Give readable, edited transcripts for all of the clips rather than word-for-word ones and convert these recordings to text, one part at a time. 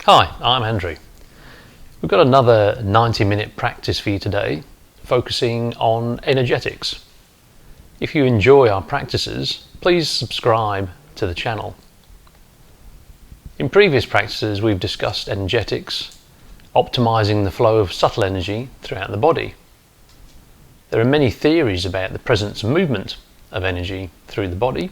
Hi, I'm Andrew. We've got another 90-minute practice for you today, focusing on energetics. If you enjoy our practices, please subscribe to the channel. In previous practices, we've discussed energetics, optimizing the flow of subtle energy throughout the body. There are many theories about the presence and movement of energy through the body.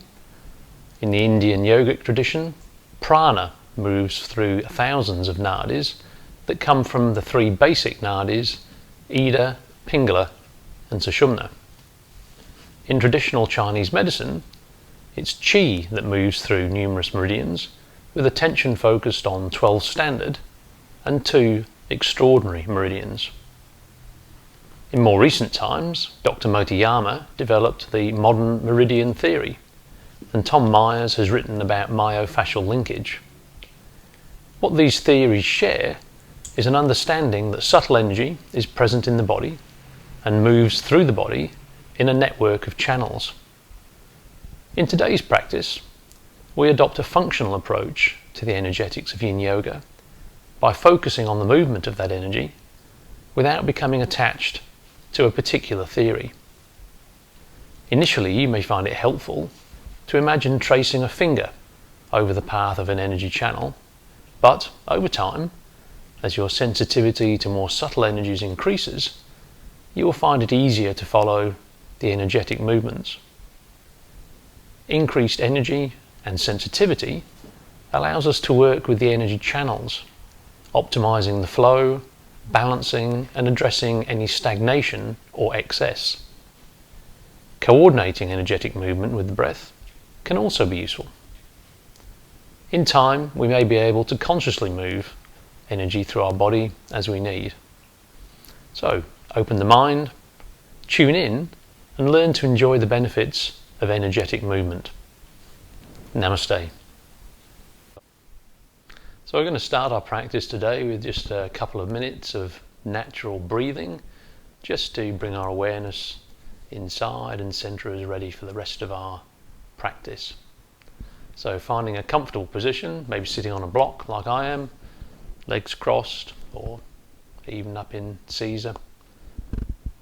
In the Indian yogic tradition, Prana moves through thousands of Nadis that come from the three basic Nadis, Ida, Pingala and Sushumna. In traditional Chinese medicine, it's Qi that moves through numerous meridians, with attention focused on 12 standard and 2 extraordinary meridians. In more recent times, Dr. Motoyama developed the Modern Meridian Theory, and Tom Myers has written about myofascial linkage. What these theories share is an understanding that subtle energy is present in the body and moves through the body in a network of channels. In today's practice, we adopt a functional approach to the energetics of Yin Yoga by focusing on the movement of that energy without becoming attached to a particular theory. Initially, you may find it helpful to imagine tracing a finger over the path of an energy channel, but over time, as your sensitivity to more subtle energies increases, you will find it easier to follow the energetic movements. Increased energy and sensitivity allows us to work with the energy channels, optimizing the flow, balancing and addressing any stagnation or excess. Coordinating energetic movement with the breath can also be useful. In time, we may be able to consciously move energy through our body as we need. So, open the mind, tune in, and learn to enjoy the benefits of energetic movement. Namaste. So we're going to start our practice today with just a couple of minutes of natural breathing, just to bring our awareness inside and center us ready for the rest of our practice. So finding a comfortable position, maybe sitting on a block like I am, legs crossed or even up in Caesar,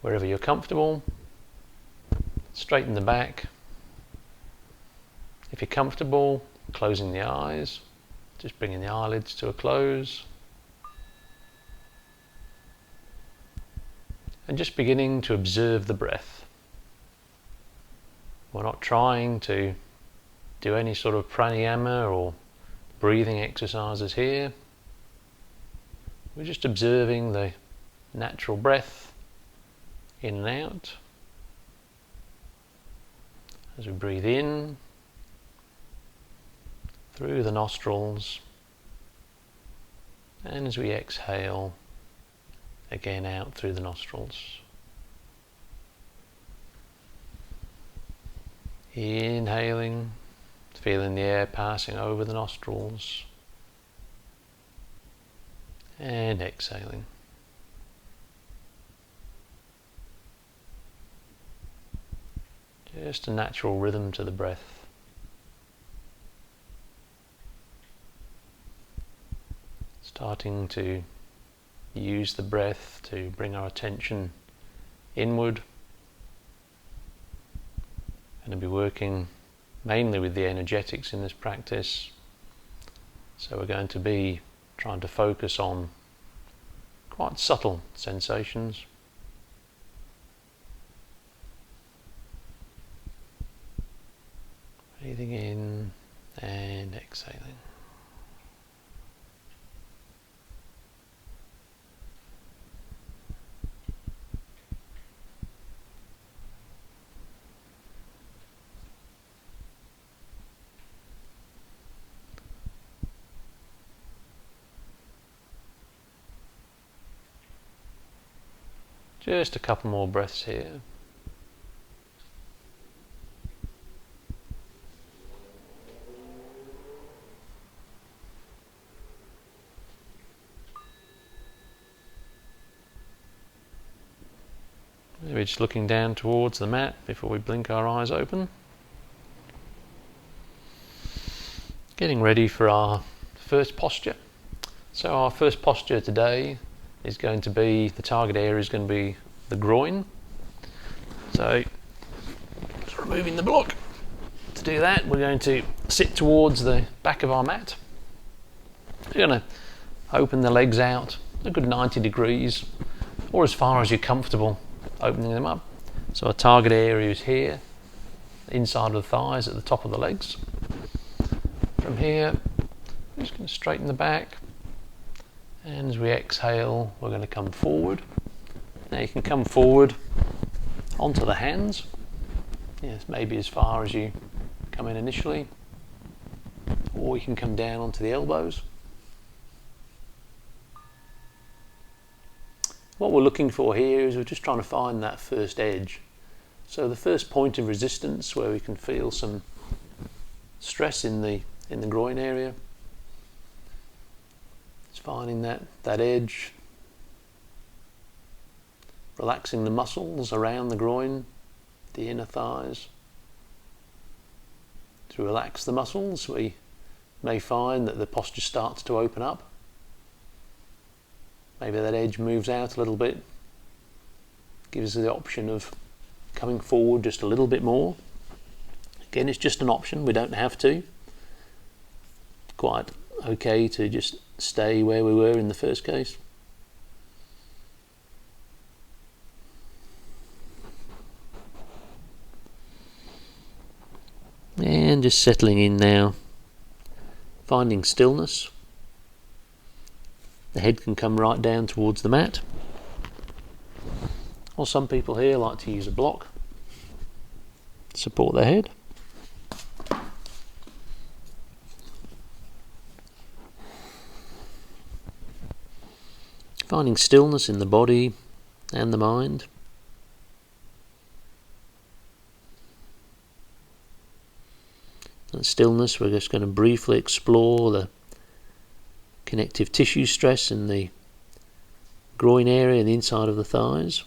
wherever you're comfortable. Straighten the back. If you're comfortable, closing the eyes, just bringing the eyelids to a close. And just beginning to observe the breath. We're not trying to do any sort of pranayama or breathing exercises here. We're just observing the natural breath in and out. As we breathe in through the nostrils, and as we exhale again out through the nostrils. Inhaling, feeling the air passing over the nostrils, and exhaling. Just a natural rhythm to the breath. Starting to use the breath to bring our attention inward, and to be working mainly with the energetics in this practice. So we're going to be trying to focus on quite subtle sensations. Breathing in and exhaling. Just a couple more breaths here. Maybe just looking down towards the mat before we blink our eyes open. Getting ready for our first posture. So our first posture today is going to be, the target area is going to be the groin. So just removing the block. To do that, we're going to sit towards the back of our mat. We're going to open the legs out a good 90 degrees, or as far as you're comfortable opening them up. So our target area is here, inside of the thighs at the top of the legs. From here, we're just going to straighten the back, and as we exhale, we're going to come forward. Now you can come forward onto the hands, yes, maybe as far as you come in initially, or you can come down onto the elbows. What we're looking for here is we're just trying to find that first edge. So the first point of resistance where we can feel some stress in the groin area. It's finding that edge, relaxing the muscles around the groin, the inner thighs. To relax the muscles, we may find that the posture starts to open up. Maybe that edge moves out a little bit, gives us the option of coming forward just a little bit more. Again, it's just an option, we don't have to. It's quite okay to just stay where we were in the first case. And just settling in now, finding stillness. The head can come right down towards the mat, or some people here like to use a block to support their head. Finding stillness in the body and the mind. That stillness, we're just going to briefly explore the connective tissue stress in the groin area and the inside of the thighs.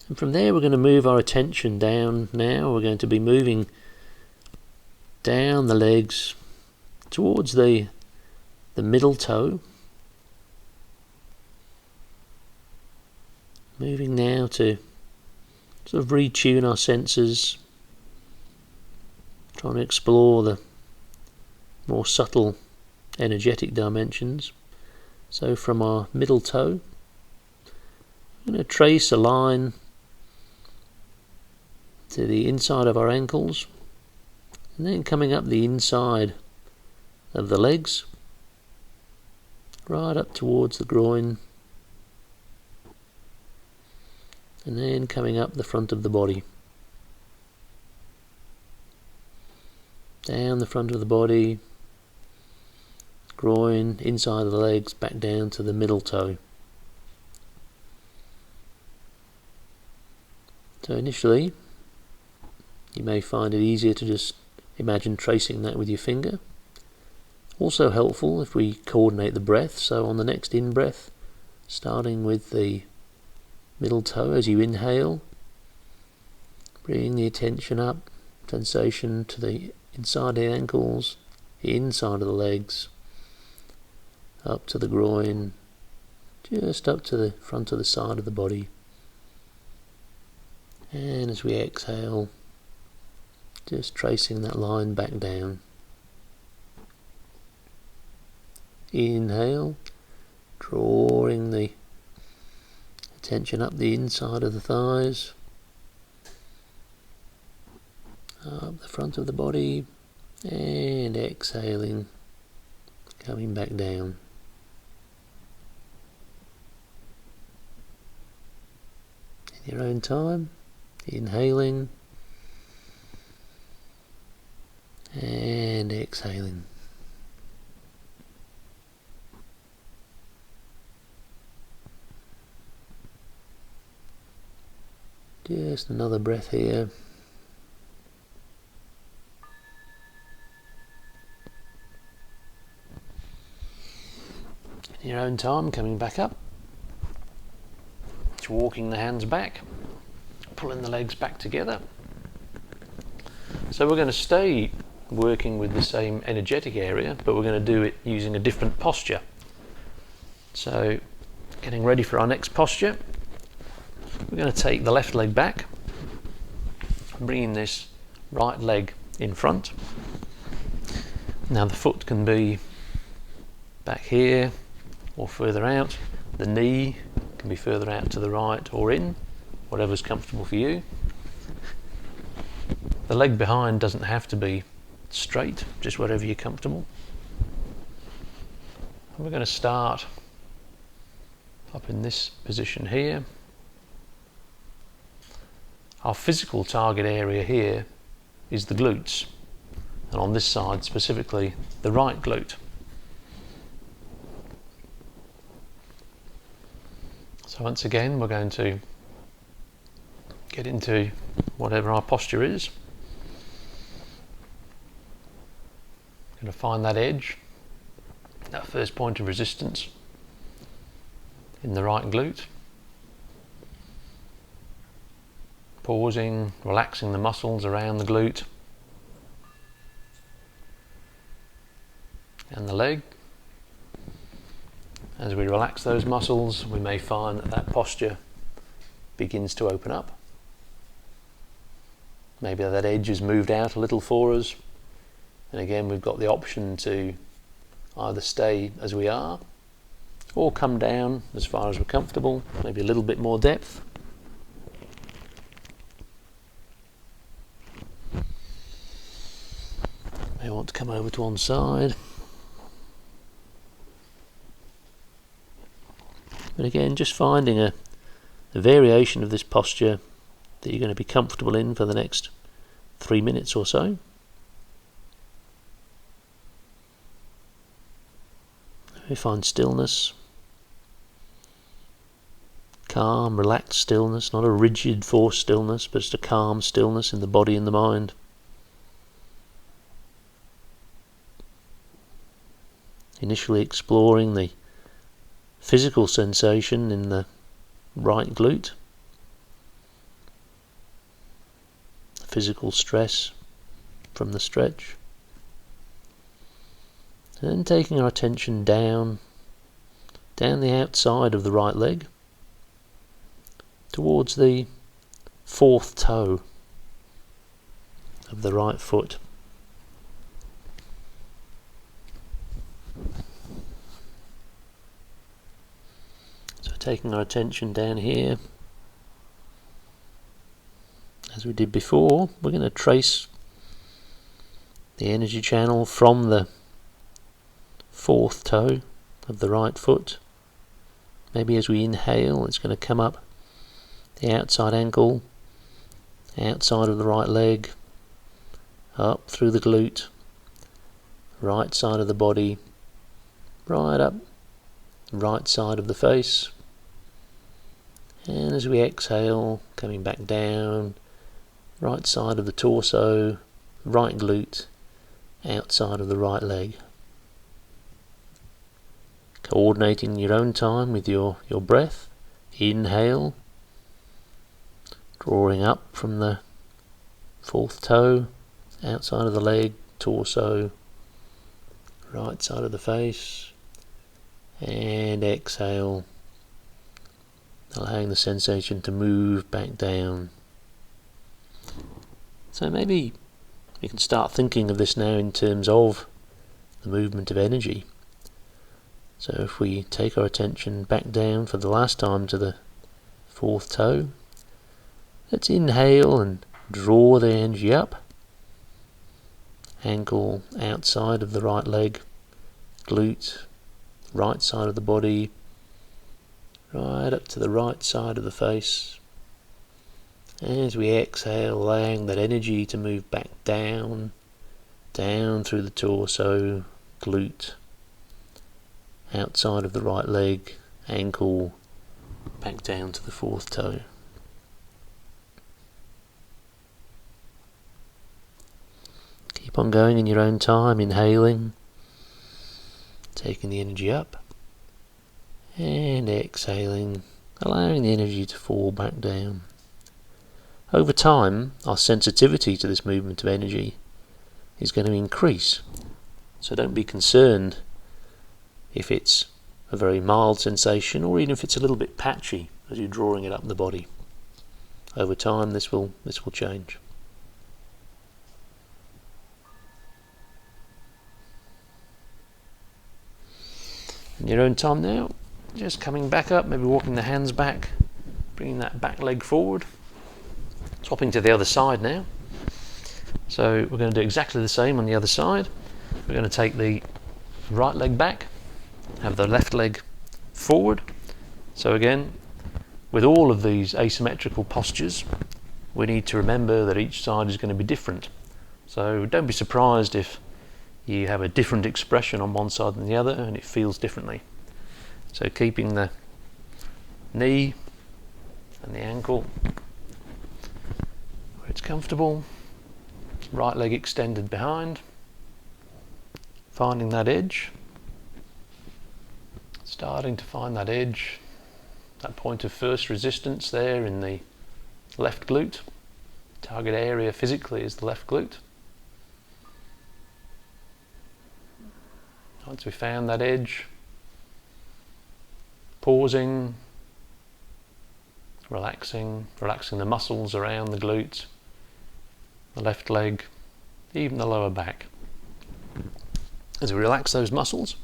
And from there we're going to move our attention down now. We're going to be moving down the legs towards the middle toe. Moving now to sort of retune our senses, trying to explore the more subtle energetic dimensions. So from our middle toe, I'm going to trace a line to the inside of our ankles, and then coming up the inside of the legs, right up towards the groin, and then coming up the front of the body. Down the front of the body, groin, inside of the legs, back down to the middle toe. So initially, you may find it easier to just imagine tracing that with your finger. Also helpful if we coordinate the breath, so on the next in-breath, starting with the middle toe as you inhale, bring the attention up, sensation to the inside of the ankles, inside of the legs, up to the groin, just up to the front of the side of the body. And as we exhale, just tracing that line back down. Inhale, drawing the attention up the inside of the thighs, up the front of the body, and exhaling, coming back down. In your own time, inhaling and exhaling. Just another breath here. In your own time, coming back up. Just walking the hands back, pulling the legs back together. So we're going to stay working with the same energetic area, but we're going to do it using a different posture. So getting ready for our next posture, we're going to take the left leg back, bringing this right leg in front. Now the foot can be back here or further out. The knee can be further out to the right or in, whatever's comfortable for you. The leg behind doesn't have to be straight, just wherever you're comfortable. And we're going to start up in this position here. Our physical target area here is the glutes, and on this side specifically the right glute. So once again we're going to get into whatever our posture is. Going to find that edge, that first point of resistance in the right glute. Pausing, relaxing the muscles around the glute and the leg. As we relax those muscles, we may find that that posture begins to open up. Maybe that edge has moved out a little for us. And again, we've got the option to either stay as we are or come down as far as we're comfortable, maybe a little bit more depth. May want to come over to one side. But again, just finding a variation of this posture that you're going to be comfortable in for the next 3 minutes or so. We find stillness, calm, relaxed stillness, not a rigid, forced stillness, but just a calm stillness in the body and the mind. Initially exploring the physical sensation in the right glute, physical stress from the stretch. And then taking our attention down the outside of the right leg towards the fourth toe of the right foot. So taking our attention down here, as we did before, we're going to trace the energy channel from the fourth toe of the right foot. Maybe as we inhale, it's going to come up the outside ankle, outside of the right leg, up through the glute, right side of the body, right up, right side of the face. And as we exhale, coming back down, right side of the torso, right glute, outside of the right leg. Coordinating your own time with your breath. Inhale, drawing up from the fourth toe, outside of the leg, torso, right side of the face, and exhale, allowing the sensation to move back down. So maybe you can start thinking of this now in terms of the movement of energy. So if we take our attention back down for the last time to the fourth toe, let's inhale and draw the energy up. Ankle outside of the right leg, glute, right side of the body, right up to the right side of the face. As we exhale, allowing that energy to move back down through the torso, glute, outside of the right leg, ankle, back down to the fourth toe. Keep on going in your own time, inhaling, taking the energy up, and exhaling, allowing the energy to fall back down. over time our sensitivity to this movement of energy is going to increase. So don't be concerned if it's a very mild sensation, or even if it's a little bit patchy as you're drawing it up the body. Over time this will change. In your own time now, just coming back up, maybe walking the hands back, bringing that back leg forward, swapping to the other side now. So we're going to do exactly the same on the other side. We're going to take the right leg back, have the left leg forward. So again, with all of these asymmetrical postures, we need to remember that each side is going to be different. So don't be surprised if you have a different expression on one side than the other and it feels differently. So keeping the knee and the ankle where it's comfortable, right leg extended behind, finding that edge, starting to find that edge, that point of first resistance there in the left glute. Target area physically is the left glute. Once we found that edge, pausing, relaxing the muscles around the glute, the left leg, even the lower back. As we relax those muscles,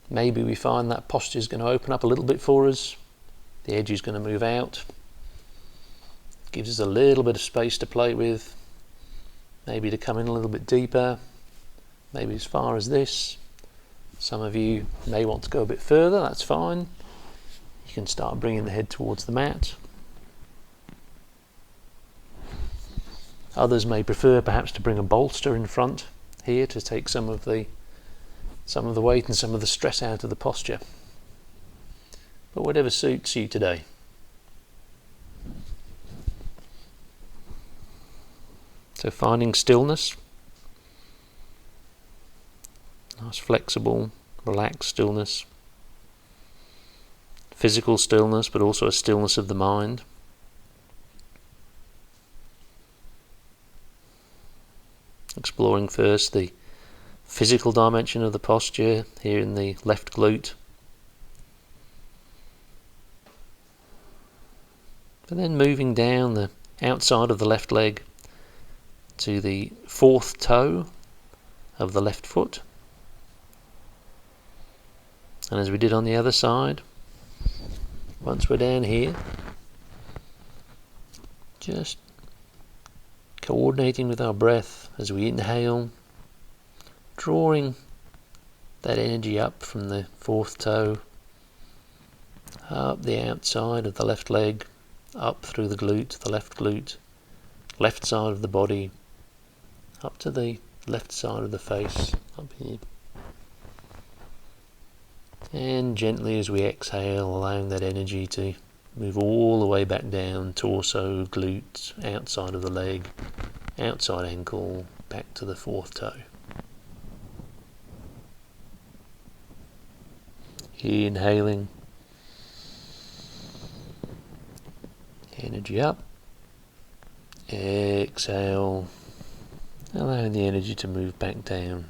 maybe we find that posture is going to open up a little bit for us, the edge is going to move out, gives us a little bit of space to play with, maybe to come in a little bit deeper, maybe as far as this. Some of you may want to go a bit further, that's fine. You can start bringing the head towards the mat. Others may prefer perhaps to bring a bolster in front here to take some of the weight and some of the stress out of the posture. But whatever suits you today. So finding stillness, nice flexible, relaxed stillness, physical stillness, but also a stillness of the mind. Exploring first the physical dimension of the posture here in the left glute, but then moving down the outside of the left leg to the fourth toe of the left foot. And as we did on the other side, once we're down here, just coordinating with our breath as we inhale, drawing that energy up from the fourth toe, up the outside of the left leg, up through the glute, the left side of the body, up to the left side of the face, up here. And gently as we exhale, allowing that energy to move all the way back down, torso, glutes, outside of the leg, outside ankle, back to the fourth toe. Inhaling, energy up, exhale, allowing the energy to move back down.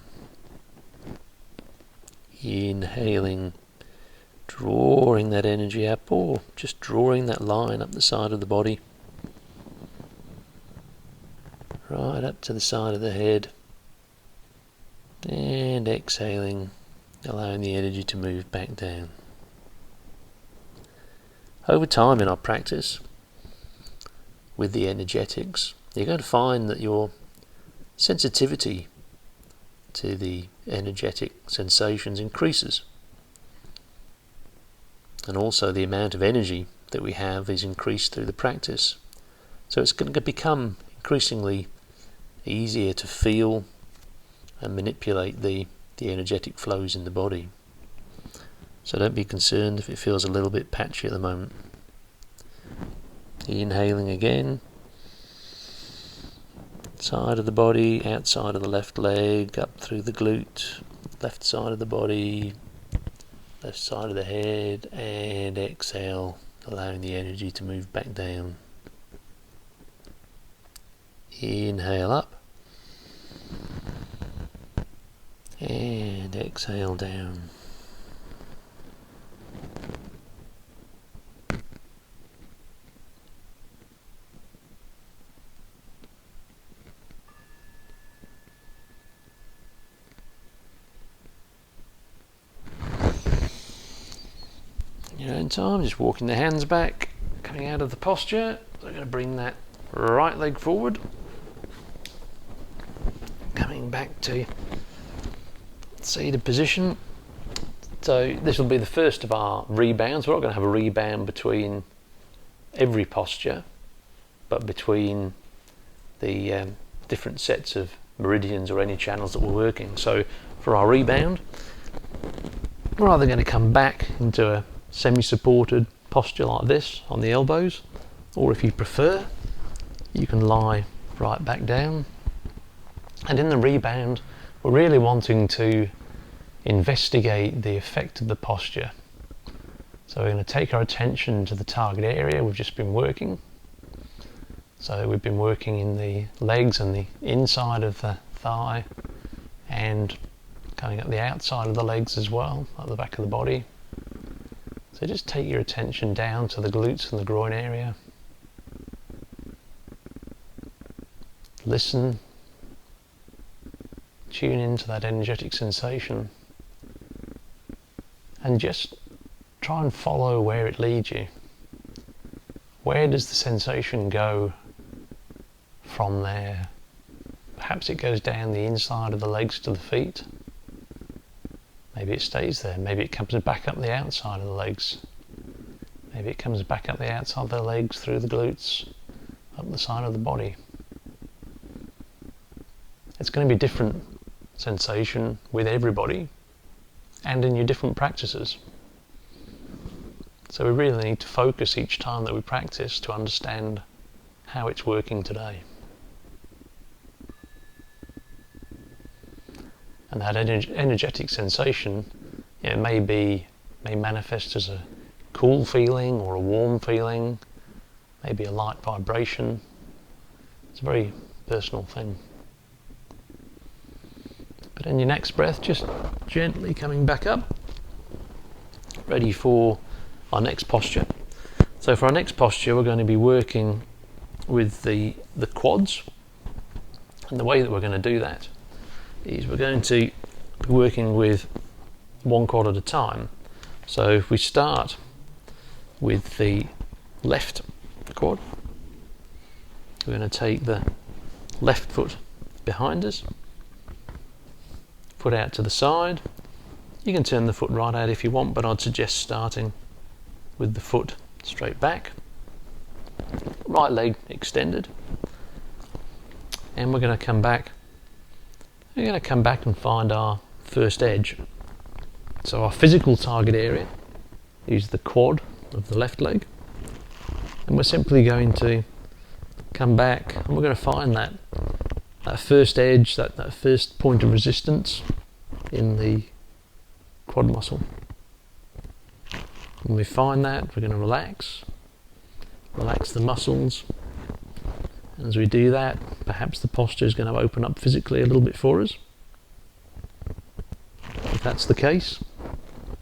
Inhaling, drawing that energy up, or just drawing that line up the side of the body, right up to the side of the head, and exhaling, allowing the energy to move back down. Over time in our practice with the energetics, you're going to find that your sensitivity to the energetic sensations increases, and also the amount of energy that we have is increased through the practice. So it's going to become increasingly easier to feel and manipulate the energetic flows in the body. So don't be concerned if it feels a little bit patchy at the moment. Inhaling again, side of the body, outside of the left leg, up through the glute, left side of the body, left side of the head, and exhale, allowing the energy to move back down. Inhale up and exhale down. Your own time, just walking the hands back, coming out of the posture. So I'm going to bring that right leg forward, coming back to seated position. So this will be the first of our rebounds. We're not going to have a rebound between every posture, but between the different sets of meridians or any channels that we're working. So for our rebound, we're either going to come back into a semi-supported posture like this on the elbows, or if you prefer, you can lie right back down. And in the rebound, we're really wanting to investigate the effect of the posture. So we're going to take our attention to the target area we've just been working. So we've been working in the legs and the inside of the thigh, and coming up the outside of the legs as well, at the back of the body. So just take your attention down to the glutes and the groin area. Listen, tune into that energetic sensation, and just try and follow where it leads you. Where does the sensation go from there? Perhaps it goes down the inside of the legs to the feet. Maybe it stays there. Maybe it comes back up the outside of the legs. Maybe it comes back up the outside of the legs, through the glutes, up the side of the body. It's going to be a different sensation with everybody and in your different practices. So we really need to focus each time that we practice to understand how it's working today. And that energetic sensation, may manifest as a cool feeling or a warm feeling, maybe a light vibration. It's a very personal thing. But in your next breath, just gently coming back up, ready for our next posture. So for our next posture, we're going to be working with the quads. And the way that we're going to do that is we're going to be working with one quad at a time. So if we start with the left quad, we're going to take the left foot behind us, foot out to the side. You can turn the foot right out if you want, but I'd suggest starting with the foot straight back, right leg extended, and we're going to come back. We're going to come back and find our first edge. So our physical target area is the quad of the left leg, and we're simply going to come back and we're going to find that first edge, that first point of resistance in the quad muscle. When we find that, we're going to relax the muscles. And as we do that, perhaps the posture is going to open up physically a little bit for us. If that's the case,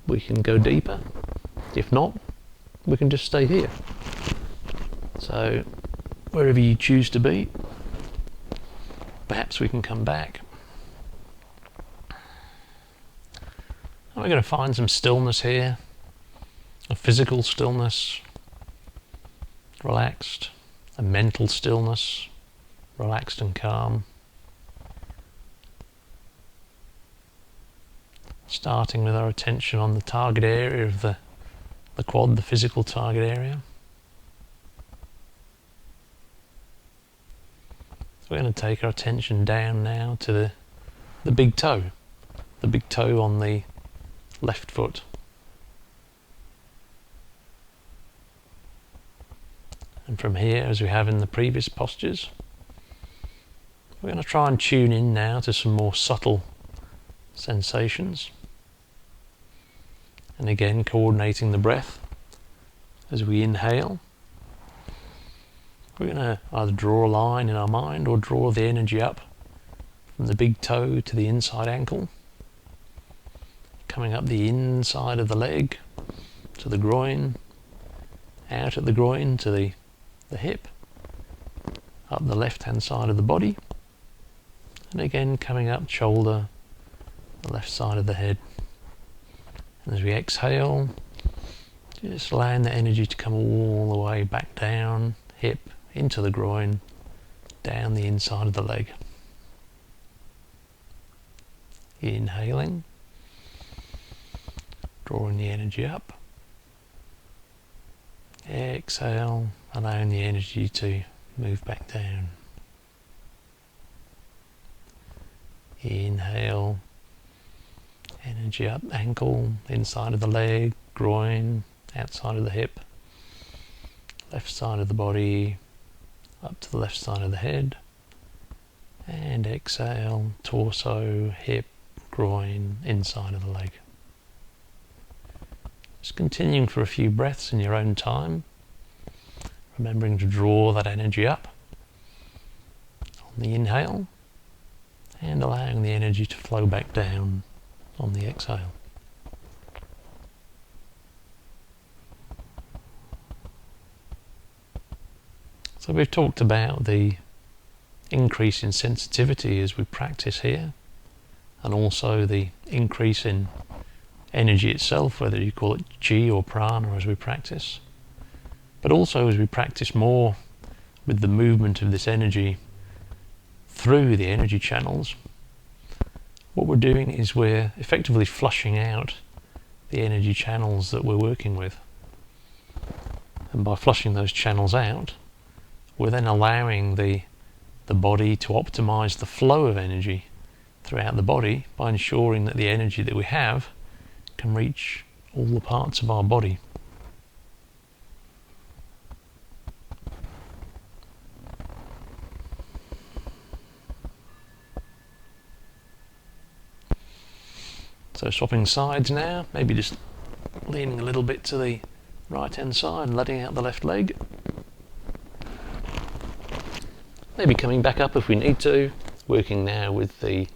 we can go deeper. If not, we can just stay here. So wherever you choose to be, perhaps we can come back. And we're going to find some stillness here, a physical stillness, relaxed, a mental stillness, relaxed and calm. Starting with our attention on the target area of the quad, the physical target area. We're going to take our attention down now to the big toe on the left foot. And from here, as we have in the previous postures, we're going to try and tune in now to some more subtle sensations. And again, coordinating the breath As we inhale, we're going to either draw a line in our mind or draw the energy up from the big toe to the inside ankle, coming up the inside of the leg to the groin, out at the groin to the hip, up the left hand side of the body, and again coming up shoulder, the left side of the head. And as we exhale, just allowing the energy to come all the way back down, hip, into the groin, down the inside of the leg. Inhaling, drawing the energy up. Exhale, allowing the energy to move back down. Inhale, energy up, ankle, inside of the leg, groin, outside of the hip, left side of the body, up to the left side of the head, and exhale, torso, hip, groin, inside of the leg. Just continuing for a few breaths in your own time, remembering to draw that energy up on the inhale and allowing the energy to flow back down on the exhale. So we've talked about the increase in sensitivity as we practice here, and also the increase in energy itself, whether you call it chi or prana, as we practice. But also as we practice more with the movement of this energy through the energy channels, what we're doing is we're effectively flushing out the energy channels that we're working with. And by flushing those channels out, we're then allowing the body to optimize the flow of energy throughout the body by ensuring that the energy that we have can reach all the parts of our body. So swapping sides now, maybe just leaning a little bit to the right hand side and letting out the left leg. Maybe coming back up if we need to, working now with the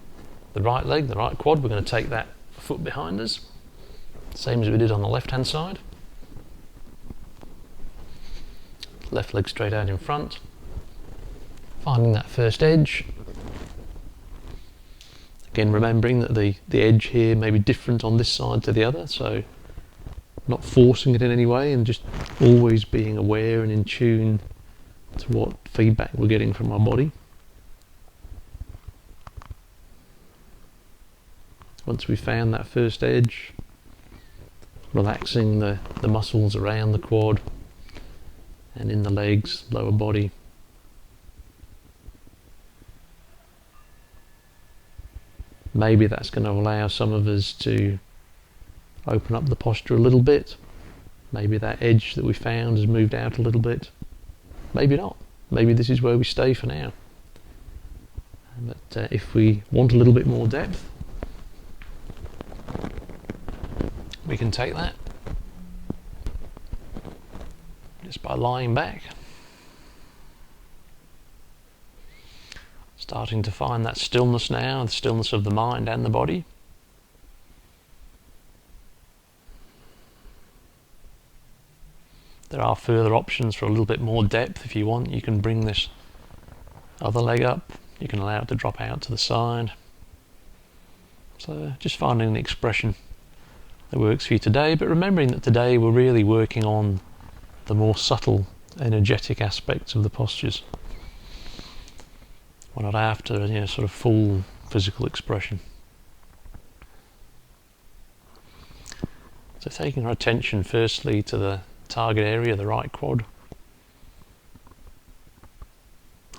right leg, the right quad. We're going to take that foot behind us, same as we did on the left hand side. Left leg straight out in front, finding that first edge. Again, remembering that the edge here may be different on this side to the other, so not forcing it in any way, and just always being aware and in tune to what feedback we're getting from our body. Once we've found that first edge, relaxing the muscles around the quad and in the legs, lower body. Maybe that's going to allow some of us to open up the posture a little bit. Maybe that edge that we found has moved out a little bit. Maybe not. Maybe this is where we stay for now. But if we want a little bit more depth, we can take that just by lying back, starting to find that stillness now, the stillness of the mind and the body. There are further options for a little bit more depth. If you want, you can bring this other leg up, you can allow it to drop out to the side. So just finding the expression that works for you today, but remembering that today we're really working on the more subtle energetic aspects of the postures. We're not after sort of full physical expression. So taking our attention firstly to the target area, the right quad,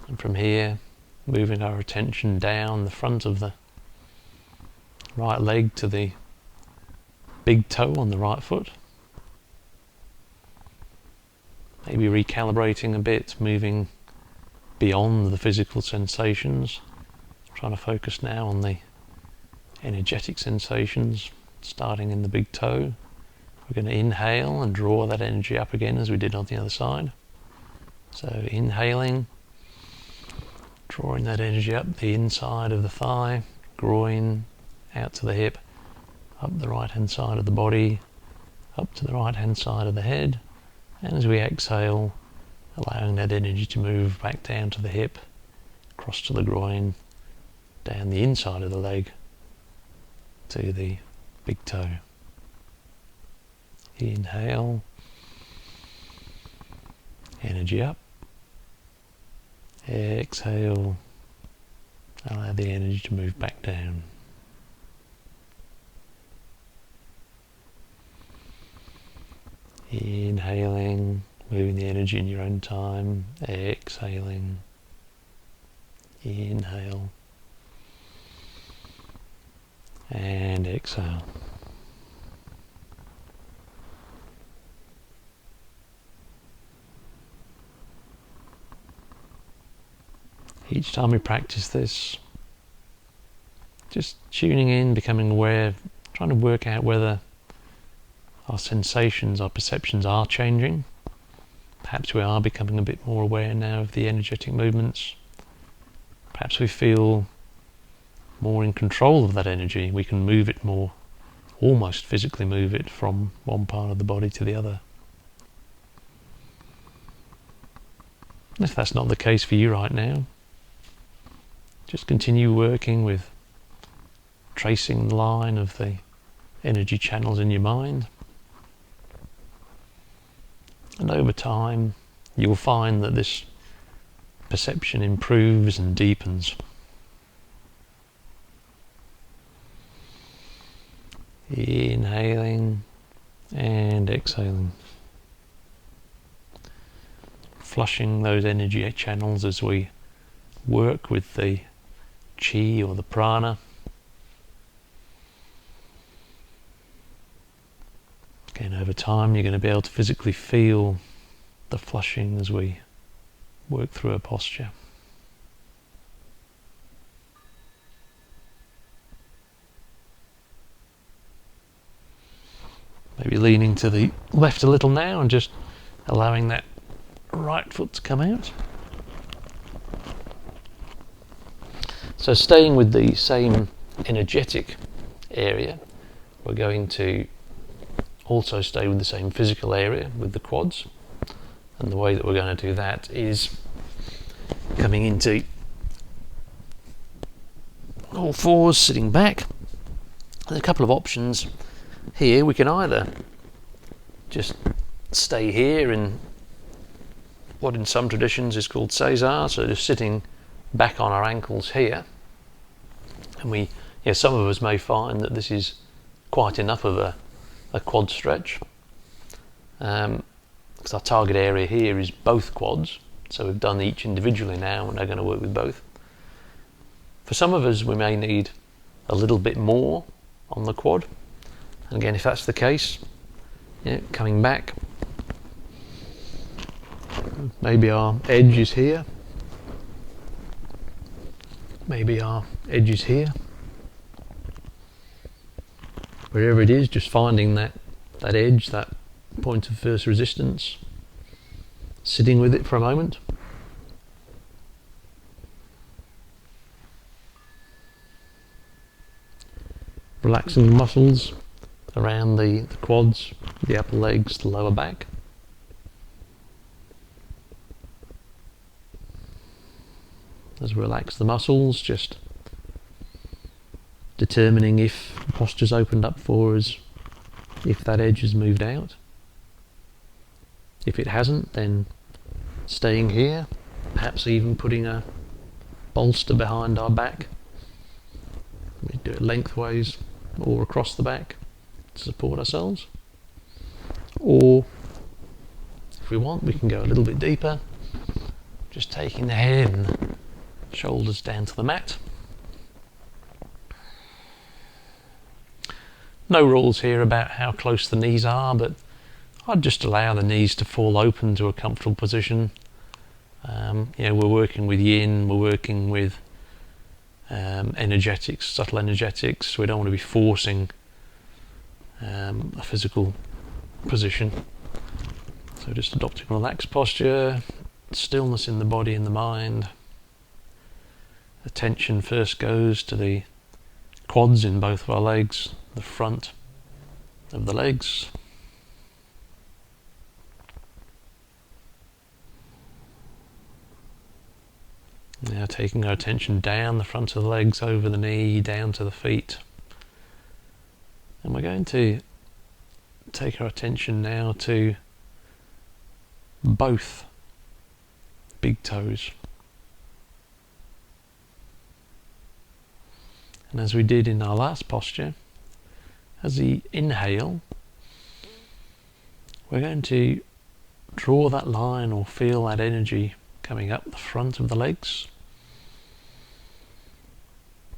and from here moving our attention down the front of the right leg to the big toe on the right foot. Maybe recalibrating a bit, moving beyond the physical sensations, trying to focus now on the energetic sensations, starting in the big toe. We're going to inhale and draw that energy up again as we did on the other side. So inhaling, drawing that energy up the inside of the thigh, groin, out to the hip, up the right hand side of the body, up to the right hand side of the head, and as we exhale, allowing that energy to move back down to the hip, across to the groin, down the inside of the leg to the big toe. Inhale, energy up. Exhale, allow the energy to move back down. Inhaling, moving the energy in your own time. Exhaling, inhale, and exhale. Each time we practice this, just tuning in, becoming aware, trying to work out whether our sensations, our perceptions are changing. Perhaps we are becoming a bit more aware now of the energetic movements. Perhaps we feel more in control of that energy. We can move it more, almost physically move it from one part of the body to the other. And if that's not the case for you right now, just continue working with tracing the line of the energy channels in your mind. And over time, you'll find that this perception improves and deepens. Inhaling and exhaling. Flushing those energy channels as we work with the chi or the prana. Again, over time you're going to be able to physically feel the flushing as we work through a posture. Maybe leaning to the left a little now and just allowing that right foot to come out. So staying with the same energetic area, we're going to also stay with the same physical area with the quads. And the way that we're going to do that is coming into all fours, sitting back. There's a couple of options here. We can either just stay here in what in some traditions is called César, so just sitting back on our ankles here. And some of us may find that this is quite enough of a quad stretch, because our target area here is both quads, so we've done each individually now and they're going to work with both. For some of us we may need a little bit more on the quad, and again, if that's the case, coming back, maybe our edge is here, maybe our edge is here. Wherever it is, just finding that edge, that point of first resistance, sitting with it for a moment. Relaxing the muscles around the quads, the upper legs, the lower back. As we relax the muscles, just determining if the posture's opened up for us, if that edge has moved out. If it hasn't, then staying here, perhaps even putting a bolster behind our back. We do it lengthways or across the back to support ourselves. Or if we want, we can go a little bit deeper, just taking the head and shoulders down to the mat. No rules here about how close the knees are, but I'd just allow the knees to fall open to a comfortable position. We're working with yin, we're working with energetics, subtle energetics. We don't want to be forcing a physical position. So just adopting a relaxed posture, stillness in the body and the mind. Attention first goes to the quads in both of our legs, the front of the legs. Now taking our attention down the front of the legs, over the knee, down to the feet. And we're going to take our attention now to both big toes. And as we did in our last posture, as we inhale, we're going to draw that line or feel that energy coming up the front of the legs,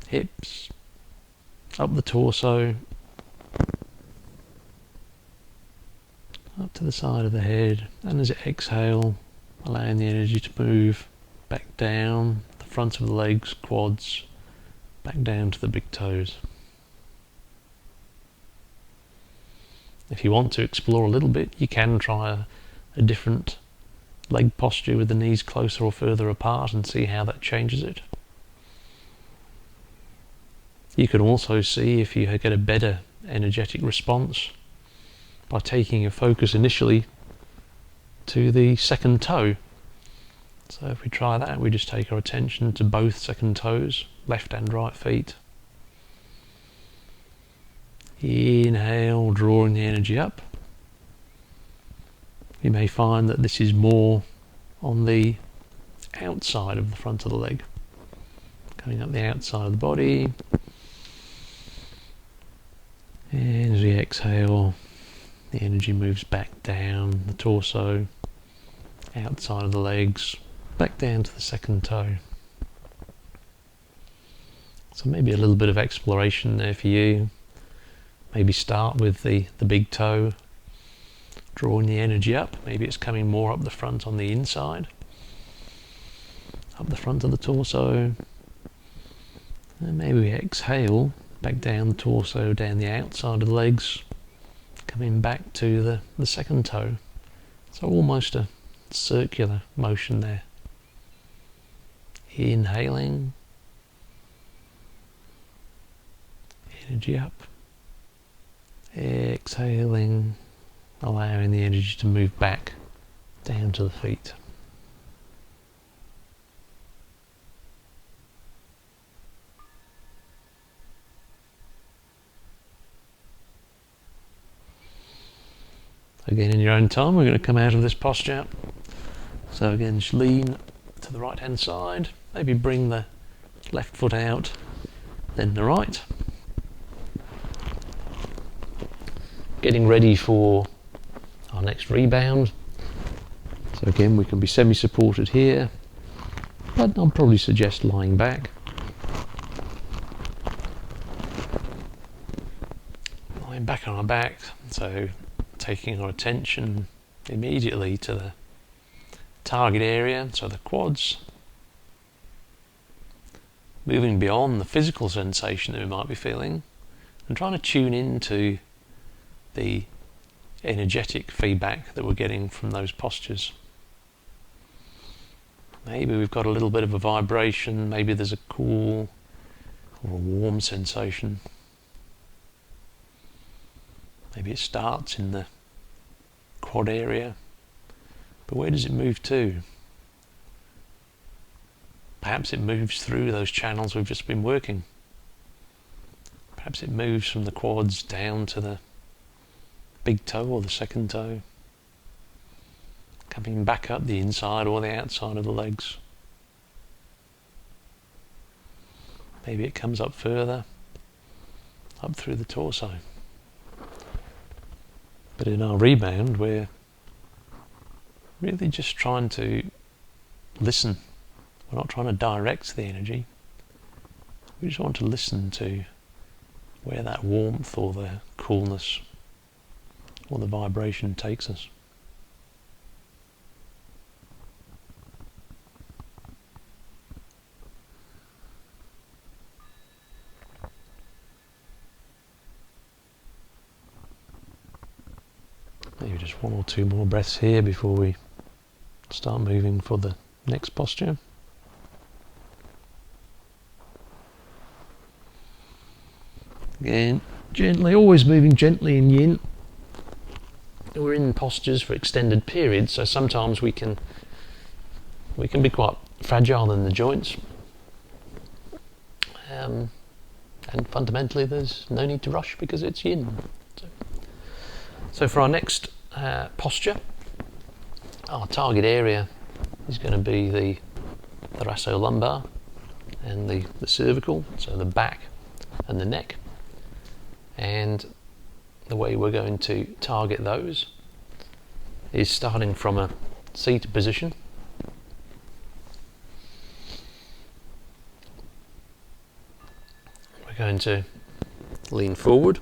hips, up the torso, up to the side of the head, and as you exhale, allowing the energy to move back down the front of the legs, quads, back down to the big toes. If you want to explore a little bit, you can try a different leg posture with the knees closer or further apart and see how that changes it. You can also see if you get a better energetic response by taking your focus initially to the second toe. So if we try that, we just take our attention to both second toes, left and right feet. Inhale, drawing the energy up. You may find that this is more on the outside of the front of the leg, coming up the outside of the body. And as we exhale, the energy moves back down the torso, outside of the legs, back down to the second toe. So maybe a little bit of exploration there for you. Maybe start with the big toe, drawing the energy up. Maybe it's coming more up the front on the inside, up the front of the torso. And maybe we exhale, back down the torso, down the outside of the legs, coming back to the second toe. So almost a circular motion there. Inhaling, energy up. Exhaling, allowing the energy to move back down to the feet. Again, in your own time, we're going to come out of this posture. So again, just lean to the right hand side, maybe bring the left foot out, then the right. Getting ready for our next rebound. So again, we can be semi-supported here, but I'll probably suggest lying back. Lying back on our back, so taking our attention immediately to the target area, so the quads. Moving beyond the physical sensation that we might be feeling, and trying to tune into the energetic feedback that we're getting from those postures. Maybe we've got a little bit of a vibration, maybe there's a cool or a warm sensation. Maybe it starts in the quad area, but where does it move to? Perhaps it moves through those channels we've just been working. Perhaps it moves from the quads down to the big toe or the second toe, coming back up the inside or the outside of the legs. Maybe it comes up further, up through the torso. But in our rebound, we're really just trying to listen. We're not trying to direct the energy. We just want to listen to where that warmth or the coolness or the vibration takes us. do just one or two more breaths here before we start moving for the next posture. Again, gently, always moving gently in Yin. We're in postures for extended periods, so sometimes we can be quite fragile in the joints. And fundamentally there's no need to rush because it's Yin. So for our next posture, our target area is going to be the thoracolumbar and the cervical, so the back and the neck. And the way we're going to target those is starting from a seated position. We're going to lean forward.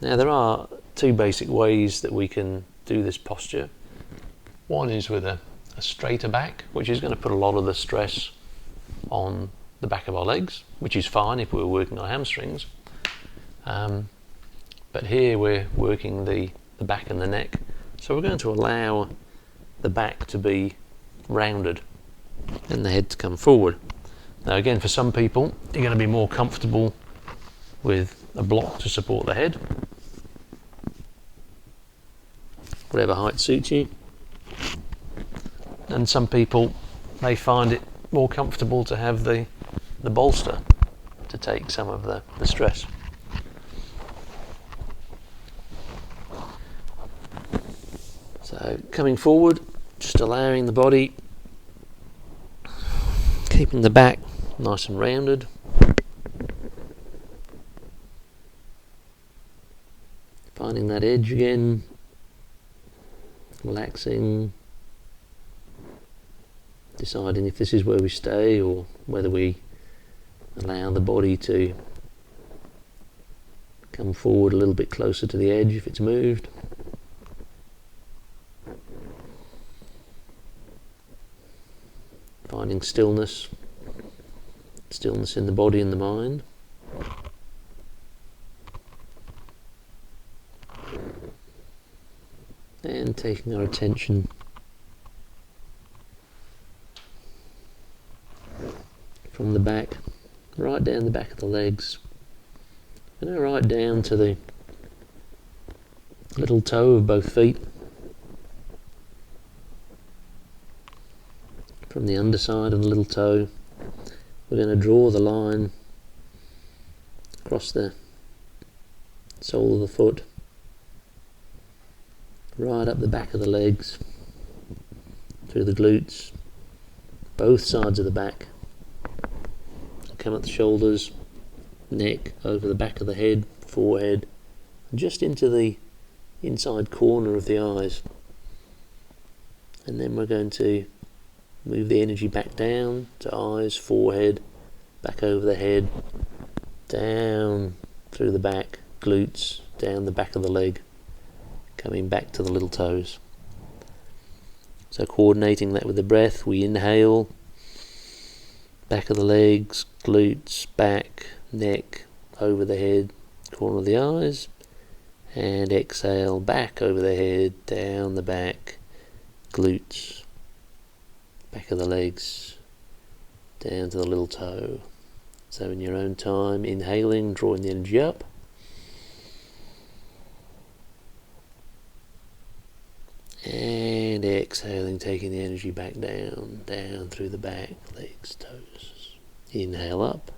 Now there are two basic ways that we can do this posture. One is with a straighter back, which is going to put a lot of the stress on the back of our legs, which is fine if we're working on hamstrings. But here we're working the back and the neck, so we're going to allow the back to be rounded and the head to come forward. Now again, for some people you're going to be more comfortable with a block to support the head, whatever height suits you, and some people may find it more comfortable to have the bolster to take some of the stress. So coming forward, just allowing the body, keeping the back nice and rounded. Finding that edge again, relaxing, deciding if this is where we stay or whether we allow the body to come forward a little bit closer to the edge if it's moved. Finding stillness in the body and the mind. And taking our attention from the back, right down the back of the legs, and right down to the little toe of both feet. From the underside of the little toe, we're going to draw the line across the sole of the foot, right up the back of the legs, through the glutes, both sides of the back, come up the shoulders, neck, over the back of the head, forehead, just into the inside corner of the eyes. And then we're going to move the energy back down to eyes, forehead, back over the head, down through the back, glutes, down the back of the leg, coming back to the little toes. So coordinating that with the breath, we inhale, back of the legs, glutes, back, neck, over the head, corner of the eyes, and exhale, back over the head, down the back, glutes, back of the legs, down to the little toe. So in your own time, inhaling, drawing the energy up, and exhaling, taking the energy back down, down through the back, legs, toes. Inhale up,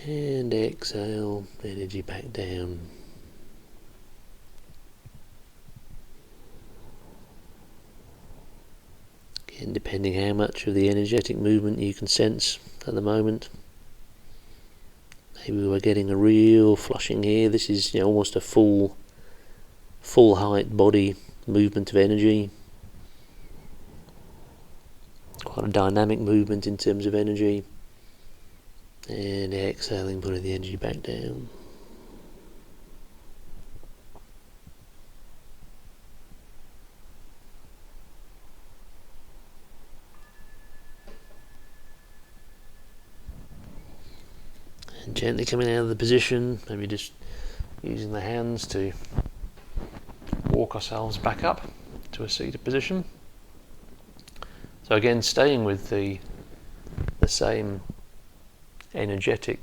and exhale, energy back down. Again, depending how much of the energetic movement you can sense at the moment. Maybe we're getting a real flushing here. This is, almost a full height body movement of energy. Quite a dynamic movement in terms of energy. And exhaling, putting the energy back down. And Gently coming out of the position, maybe just using the hands to walk ourselves back up to a seated position. So again, staying with the same energetic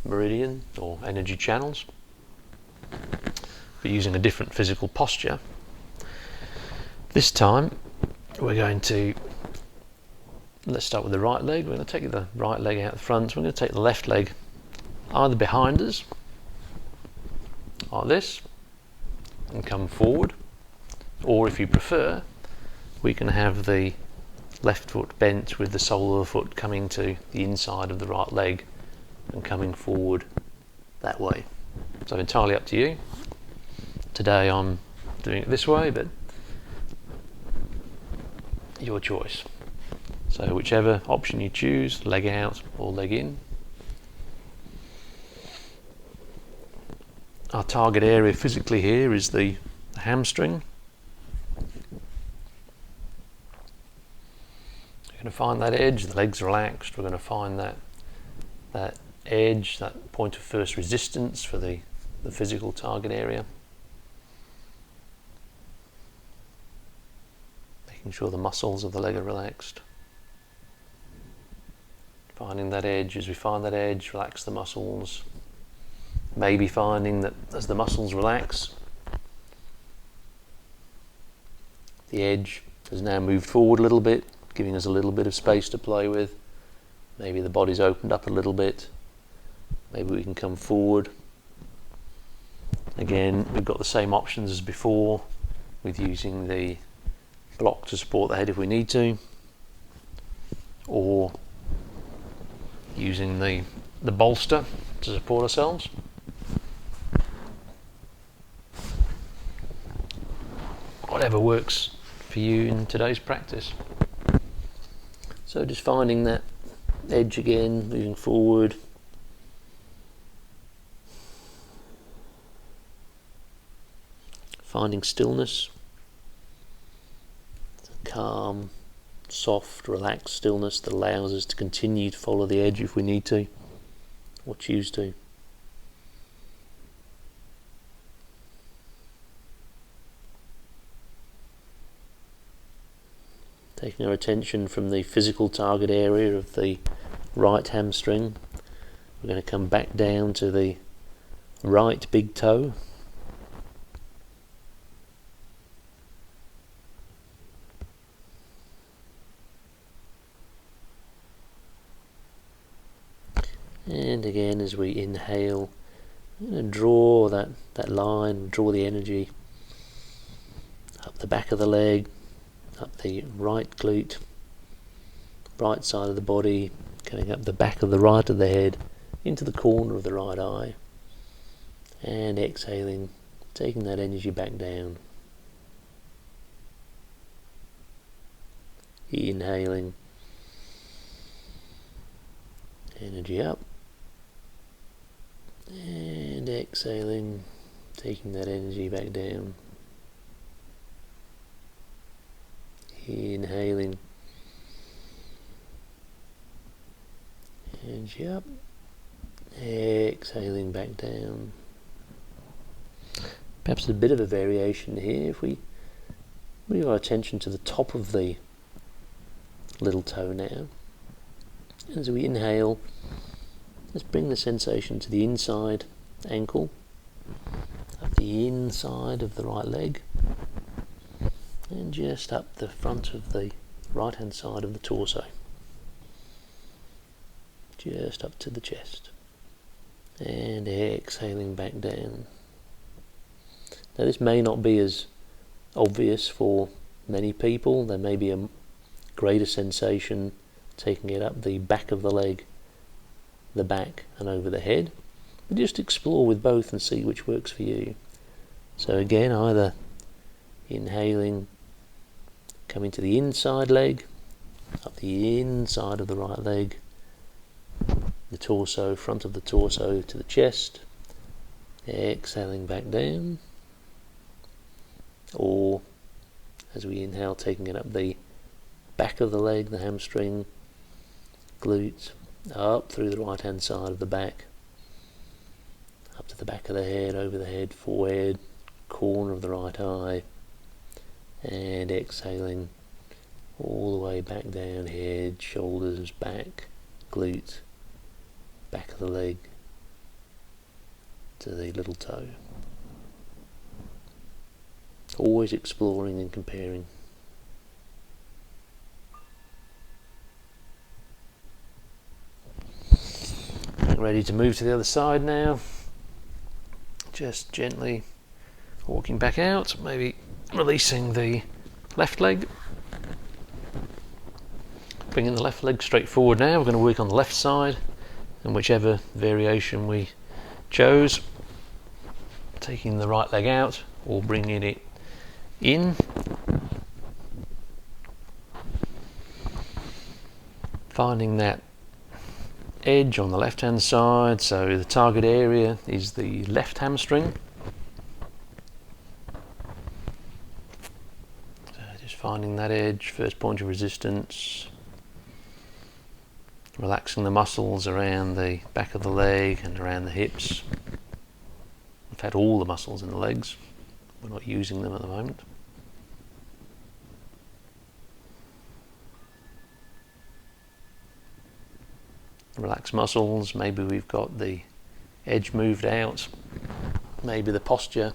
meridian or energy channels, but using a different physical posture. This time we're going to, let's start with the right leg. We're going to take the right leg out the front. We're going to take the left leg either behind us, like this, and come forward, or if you prefer, we can have the left foot bent with the sole of the foot coming to the inside of the right leg and coming forward that way. So entirely up to you. Today I'm doing it this way, but your choice. So whichever option you choose, leg out or leg in. Our target area physically here is the hamstring. We're going to find that edge, the legs relaxed. We're going to find that edge, that point of first resistance for the physical target area. Making sure the muscles of the leg are relaxed. Finding that edge. As we find that edge, relax the muscles. Maybe finding that as the muscles relax, the edge has now moved forward a little bit, giving us a little bit of space to play with. Maybe the body's opened up a little bit. Maybe we can come forward. Again, we've got the same options as before, with using the block to support the head if we need to, or using the bolster to support ourselves. Whatever works for you in today's practice. So just finding that edge again, moving forward. Finding stillness, calm, soft, relaxed stillness that allows us to continue to follow the edge if we need to, or choose to. Taking our attention from the physical target area of the right hamstring, we're going to come back down to the right big toe. And again, as we inhale, we're going to draw that line, draw the energy up the back of the leg, up the right glute, right side of the body, coming up the back of the right of the head, into the corner of the right eye, and exhaling, taking that energy back down. Inhaling, energy up, and exhaling, taking that energy back down. Inhaling, energy up, exhaling back down. Perhaps a bit of a variation here if we move our attention to the top of the little toe now. As we inhale, let's bring the sensation to the inside ankle, up the inside of the right leg, and just up the front of the right hand side of the torso, just up to the chest, and exhaling back down. Now this may not be as obvious for many people. There may be a greater sensation taking it up the back of the leg, the back and over the head, but just explore with both and see which works for you. So again, either inhaling, coming to the inside leg, up the inside of the right leg, the torso, front of the torso to the chest, exhaling back down, or as we inhale, taking it up the back of the leg, the hamstring, glutes, up through the right hand side of the back, up to the back of the head, over the head, forehead, corner of the right eye, and exhaling all the way back down, head, shoulders, back, glute, back of the leg to the little toe. Always exploring and comparing. Ready to move to the other side now. Just gently walking back out, maybe releasing the left leg. Bringing the left leg straight forward now. We're going to work on the left side, and whichever variation we chose, taking the right leg out or bringing it in. Finding that edge on the left hand side, so the target area is the left hamstring. So just finding that edge, first point of resistance, relaxing the muscles around the back of the leg and around the hips. In fact, all the muscles in the legs. We're not using them at the moment. Relax muscles, maybe we've got the edge moved out, maybe the posture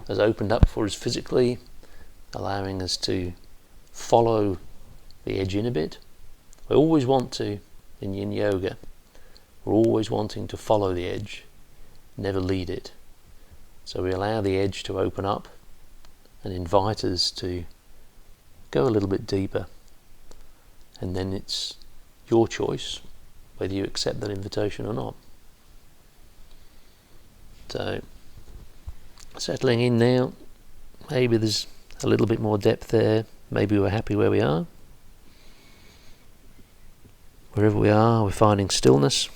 has opened up for us physically, allowing us to follow the edge in a bit. We always want to, in Yin Yoga, we're always wanting to follow the edge, never lead it. So we allow the edge to open up and invite us to go a little bit deeper, and then it's your choice whether you accept that invitation or not. So, settling in now. Maybe there's a little bit more depth there. Maybe we're happy where we are. Wherever we are, we're finding stillness.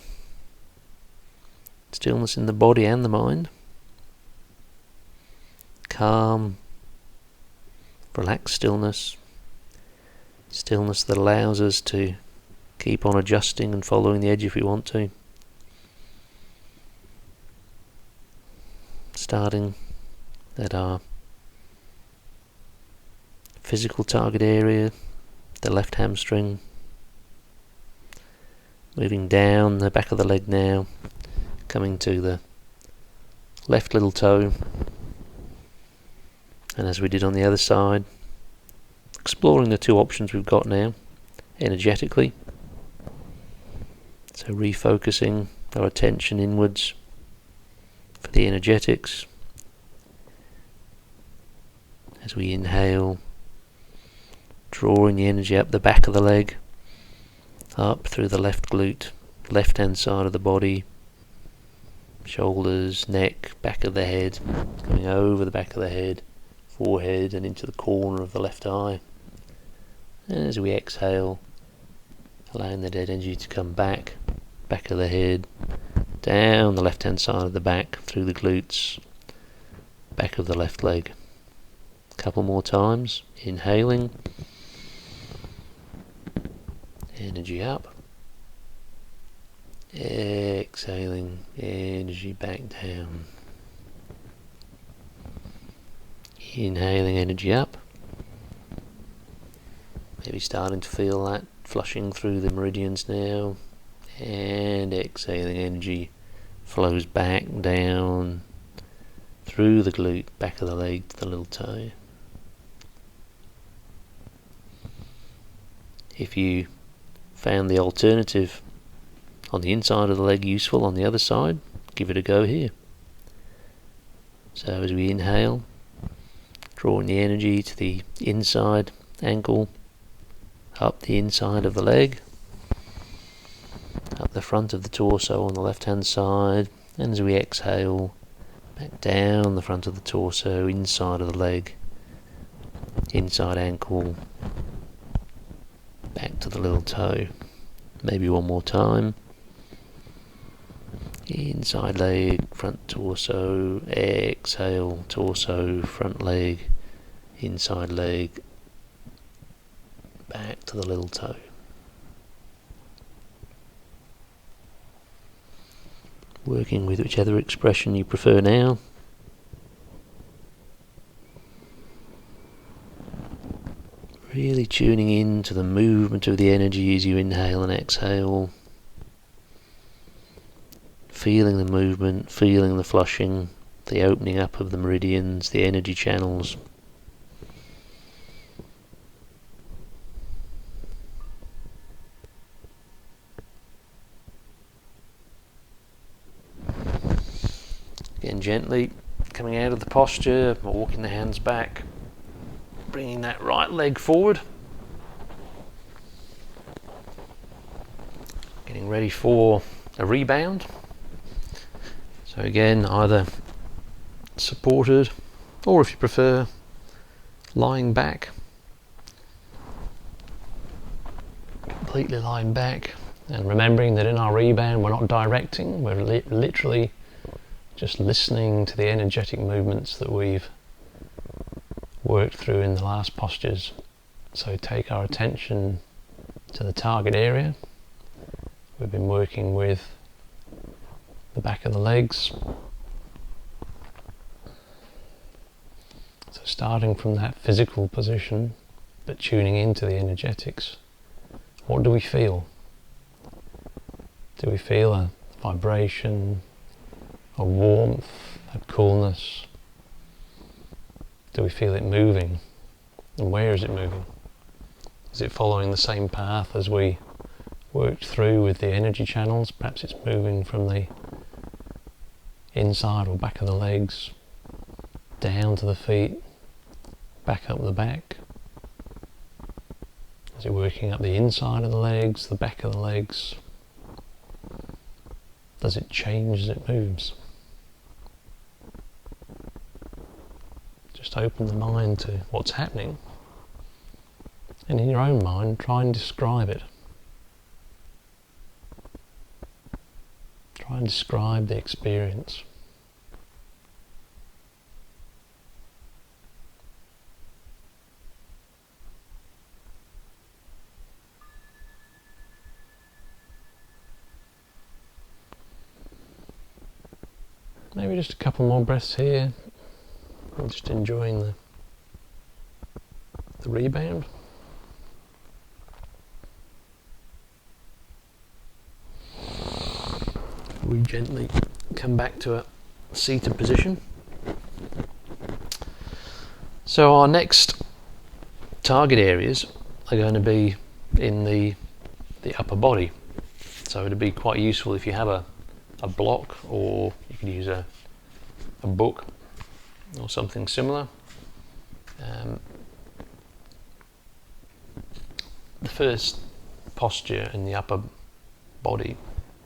Stillness in the body and the mind. Calm, relaxed stillness. Stillness that allows us to keep on adjusting and following the edge if we want to. Starting at our physical target area, the left hamstring. Moving down the back of the leg now, coming to the left little toe. And as we did on the other side, exploring the two options we've got now, energetically. So refocusing our attention inwards for the energetics. As we inhale, drawing the energy up the back of the leg, up through the left glute, left hand side of the body, shoulders, neck, back of the head, coming over the back of the head, forehead and into the corner of the left eye. And as we exhale, allowing that energy to come back of the head, down the left hand side of the back, through the glutes, back of the left leg. A couple more times, inhaling, energy up, exhaling, energy back down. Inhaling energy up, maybe starting to feel that flushing through the meridians now, and exhaling energy flows back down through the glute, back of the leg to the little toe. If you found the alternative on the inside of the leg useful on the other side, give it a go here. So as we inhale, drawing the energy to the inside ankle, up the inside of the leg, up the front of the torso on the left hand side, and as we exhale, back down the front of the torso, inside of the leg, inside ankle, back to the little toe. Maybe one more time. Inside leg, front torso, exhale, torso, front leg, inside leg, back to the little toe. working with whichever expression you prefer now. Really tuning in to the movement of the energy as you inhale and exhale. Feeling the movement, feeling the flushing, the opening up of the meridians, the energy channels. Again, gently coming out of the posture, walking the hands back, bringing that right leg forward. Getting ready for a rebound. So again, either supported, or if you prefer, lying back. Completely lying back. And remembering that in our rebound, we're not directing, we're literally just listening to the energetic movements that we've worked through in the last postures. So take our attention to the target area. We've been working with the back of the legs. So starting from that physical position, but tuning into the energetics. What do we feel? Do we feel a vibration, a warmth, a coolness? Do we feel it moving? And where is it moving? Is it following the same path as we worked through with the energy channels? Perhaps it's moving from the inside or back of the legs, down to the feet, back up the back. Is it working up the inside of the legs, the back of the legs? Does it change as it moves? Just open the mind to what's happening, and in your own mind try and describe it. Try and describe the experience. Maybe just a couple more breaths here. I'm just enjoying the rebound. We gently come back to a seated position. So our next target areas are going to be in the upper body. So it'd be quite useful if you have a block, or you could use a book or something similar. The first posture in the upper body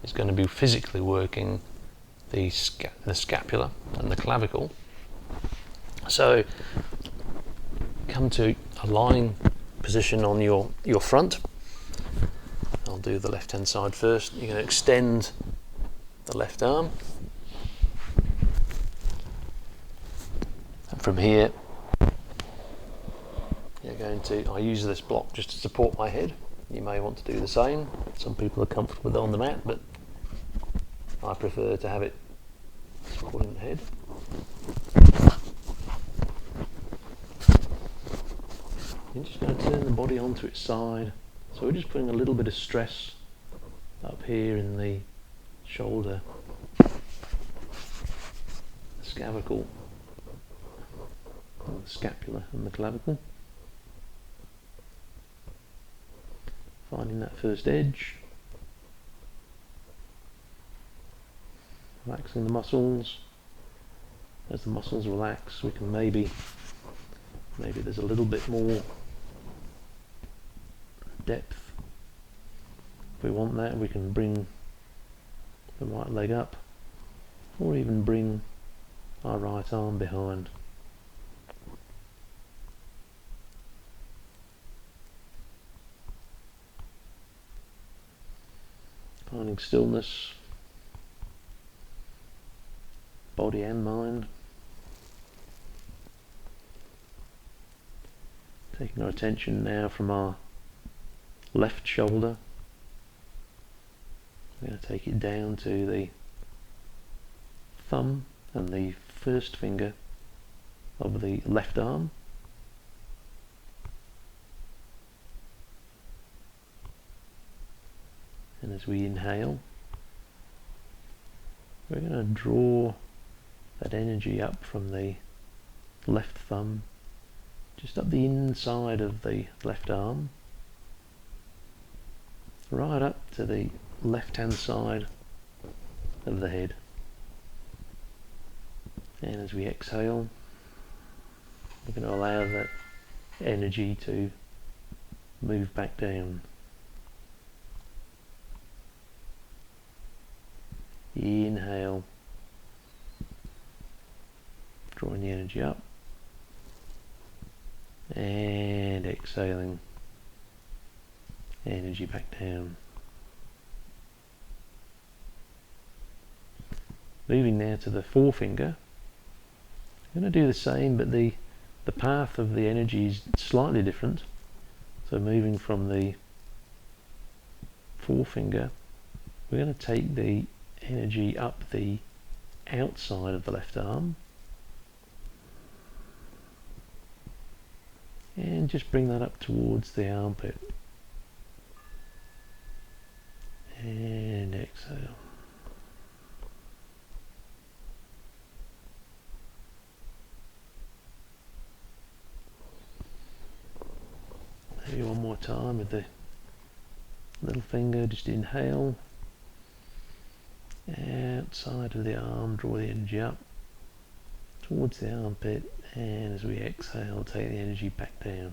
is going to be physically working the scapula and the clavicle. So come to a lying position on your front. I'll do the left hand side first. You're going to extend the left arm, and from here you're going to, I use this block just to support my head. You may want to do the same. Some people are comfortable with it on the mat, but I prefer to have it supporting the head. You're just going to turn the body onto its side. So we're just putting a little bit of stress up here in the shoulder, the clavicle, the scapula and the clavicle. Finding that first edge, relaxing the muscles. As the muscles relax, we can maybe there's a little bit more depth. If we want that, we can bring the right leg up, or even bring our right arm behind. Finding stillness, body and mind. Taking our attention now from our left shoulder. We're going to take it down to the thumb and the first finger of the left arm. And as we inhale, we're going to draw that energy up from the left thumb, just up the inside of the left arm, right up to the left hand side of the head. And as we exhale, we're going to allow that energy to move back down. Inhale, drawing the energy up, and exhaling, energy back down. Moving now to the forefinger, I'm going to do the same, but the path of the energy is slightly different. So moving from the forefinger, we're going to take the energy up the outside of the left arm and just bring that up towards the armpit, and exhale. Maybe one more time with the little finger, just inhale, outside of the arm, draw the energy up towards the armpit, and as we exhale, take the energy back down.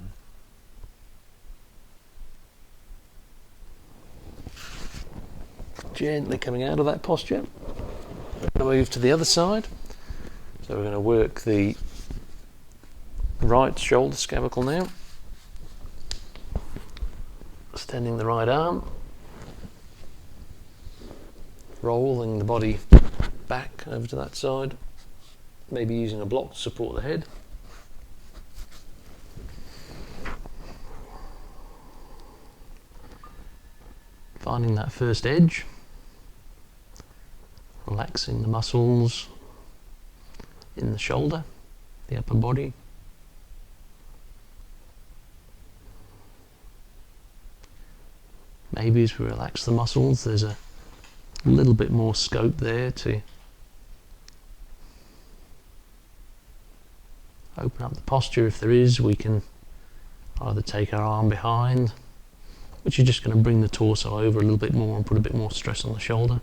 Gently coming out of that posture. We're going to move to the other side. So we're going to work the right shoulder scabicle now. Extending the right arm, rolling the body back over to that side, maybe using a block to support the head. Finding that first edge, relaxing the muscles in the shoulder, the upper body. Maybe as we relax the muscles, there's a little bit more scope there to open up the posture. If there is, we can either take our arm behind, which is just going to bring the torso over a little bit more and put a bit more stress on the shoulder,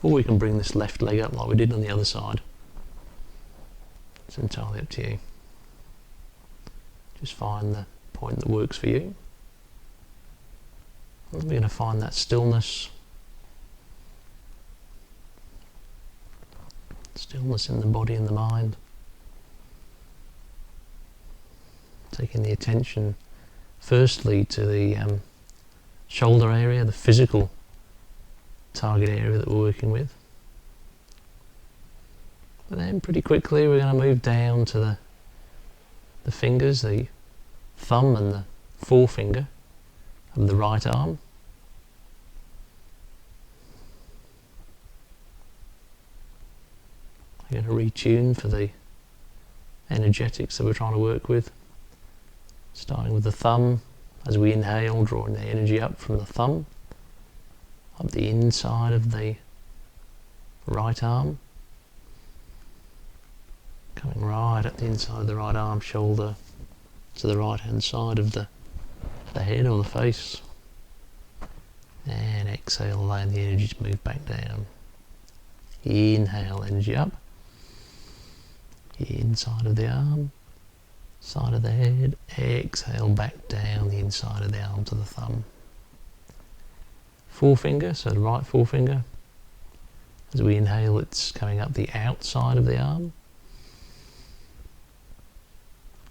or we can bring this left leg up like we did on the other side. It's entirely up to you. Just find the point that works for you. We're going to find that stillness in the body and the mind. Taking the attention firstly to the shoulder area, the physical target area that we're working with. But then pretty quickly we're going to move down to the fingers, the thumb and the forefinger of the right arm. I'm going to retune for the energetics that we're trying to work with. Starting with the thumb, as we inhale, drawing the energy up from the thumb, up the inside of the right arm, coming right up the inside of the right arm shoulder to the right hand side of the head or the face, and exhale, allowing the energy to move back down. Inhale, energy up, inside of the arm, side of the head, exhale back down the inside of the arm to the thumb. Forefinger, so the right forefinger, as we inhale it's coming up the outside of the arm,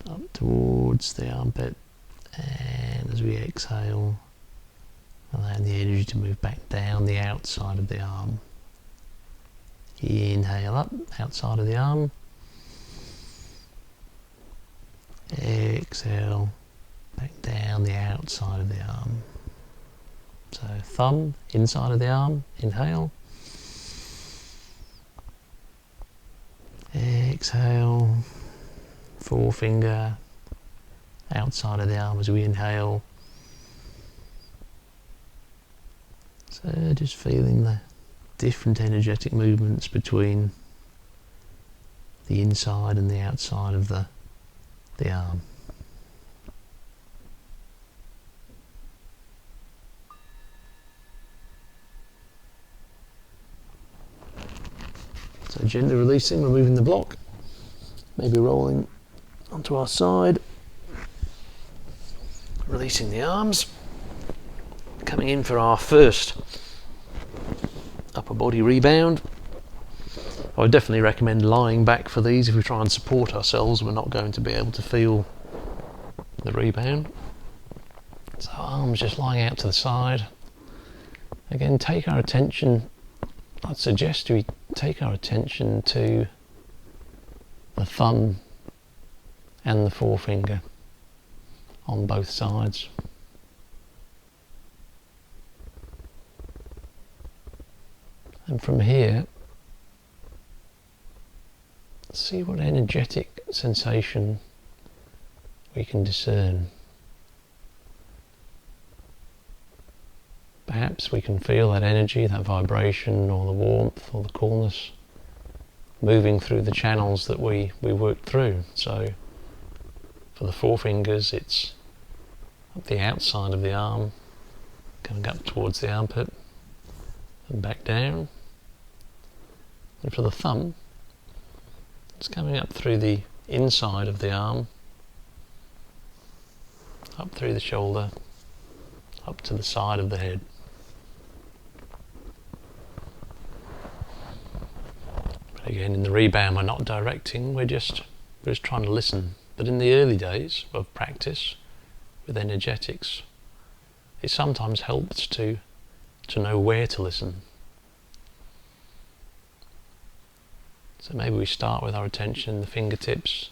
up towards the armpit, and as we exhale, allowing the energy to move back down the outside of the arm. Inhale up, outside of the arm, exhale, back down the outside of the arm. So thumb, inside of the arm, inhale, exhale, forefinger outside of the arm as we inhale. So just feeling the different energetic movements between the inside and the outside of the arm. So gently releasing, removing the block, maybe rolling onto our side, releasing the arms, coming in for our first upper body rebound. I would definitely recommend lying back for these. If we try and support ourselves, we're not going to be able to feel the rebound. So arms just lying out to the side. Again, take our attention, I'd suggest we take our attention to the thumb and the forefinger on both sides. And from here, see what energetic sensation we can discern. Perhaps we can feel that energy, that vibration, or the warmth, or the coolness moving through the channels that we worked through. So for the forefingers, it's up the outside of the arm, coming up towards the armpit and back down. And for the thumb, it's coming up through the inside of the arm, up through the shoulder, up to the side of the head. But again, in the rebound, we're not directing, we're just trying to listen. But in the early days of practice with energetics, it sometimes helps to know where to listen. So maybe we start with our attention in the fingertips,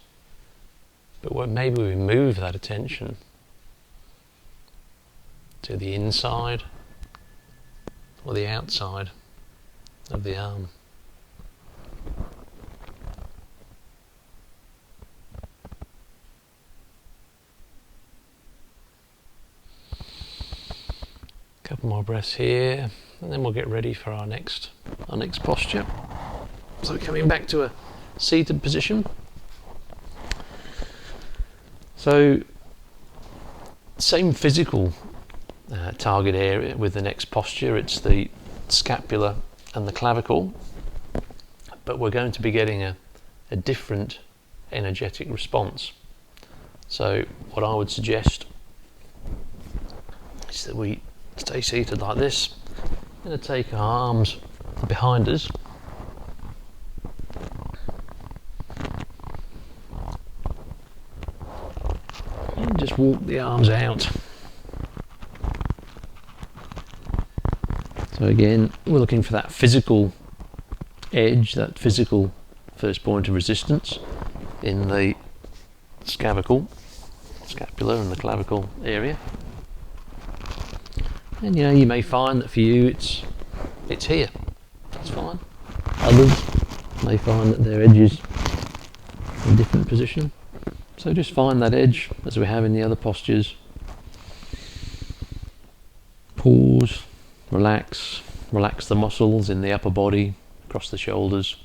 but maybe we move that attention to the inside or the outside of the arm. A couple more breaths here, and then we'll get ready for our next posture. So coming back to a seated position. So same physical target area with the next posture. It's the scapula and the clavicle, but we're going to be getting a different energetic response. So what I would suggest is that we stay seated like this. I'm going to take our arms behind us, and just walk the arms out. So again, we're looking for that physical edge, that physical first point of resistance in the scapula and the clavicle area. And you may find that for you it's here. That's fine. Others may find that their edge is in a different position. So just find that edge as we have in the other postures. Pause, relax the muscles in the upper body, across the shoulders.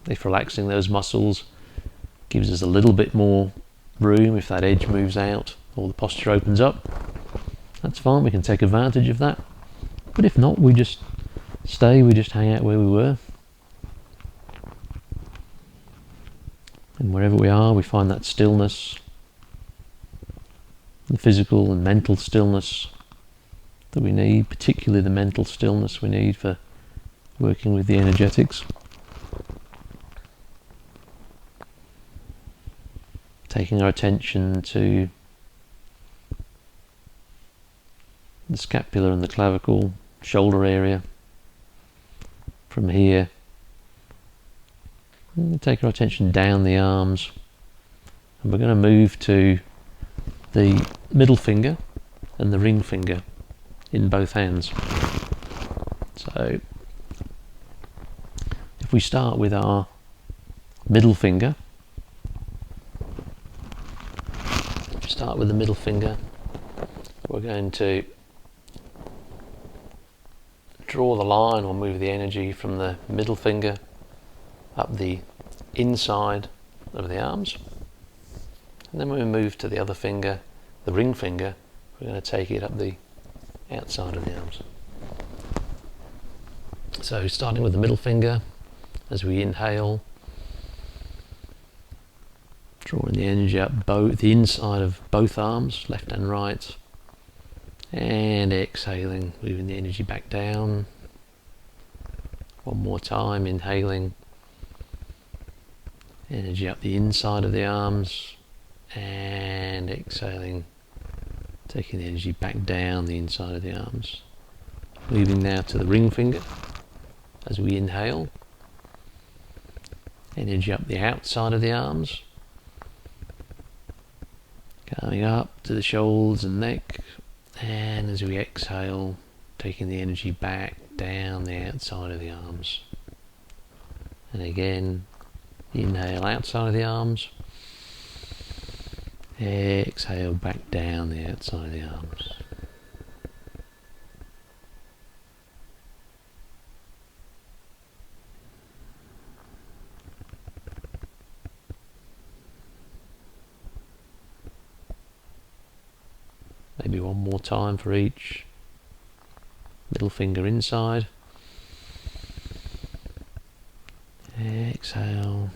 If relaxing those muscles gives us a little bit more room, if that edge moves out or the posture opens up, that's fine, we can take advantage of that. But if not, we just hang out where we were. And wherever we are, we find that stillness, the physical and mental stillness that we need, particularly the mental stillness we need for working with the energetics. Taking our attention to the scapula and the clavicle, shoulder area. From here, we take our attention down the arms, and we're going to move to the middle finger and the ring finger in both hands. So If we start with our middle finger, we're going to draw the line or move the energy from the middle finger up the inside of the arms. And then when we move to the other finger, the ring finger, we're going to take it up the outside of the arms. So starting with the middle finger, as we inhale, drawing the energy up the inside of both arms, left and right, and exhaling, moving the energy back down. One more time, inhaling, energy up the inside of the arms, and exhaling, taking the energy back down the inside of the arms. Moving now to the ring finger as we inhale, energy up the outside of the arms, coming up to the shoulders and neck, and as we exhale, taking the energy back down the outside of the arms. And again, inhale outside of the arms, exhale back down the outside of the arms. Maybe one more time for each. Middle finger inside. Exhale.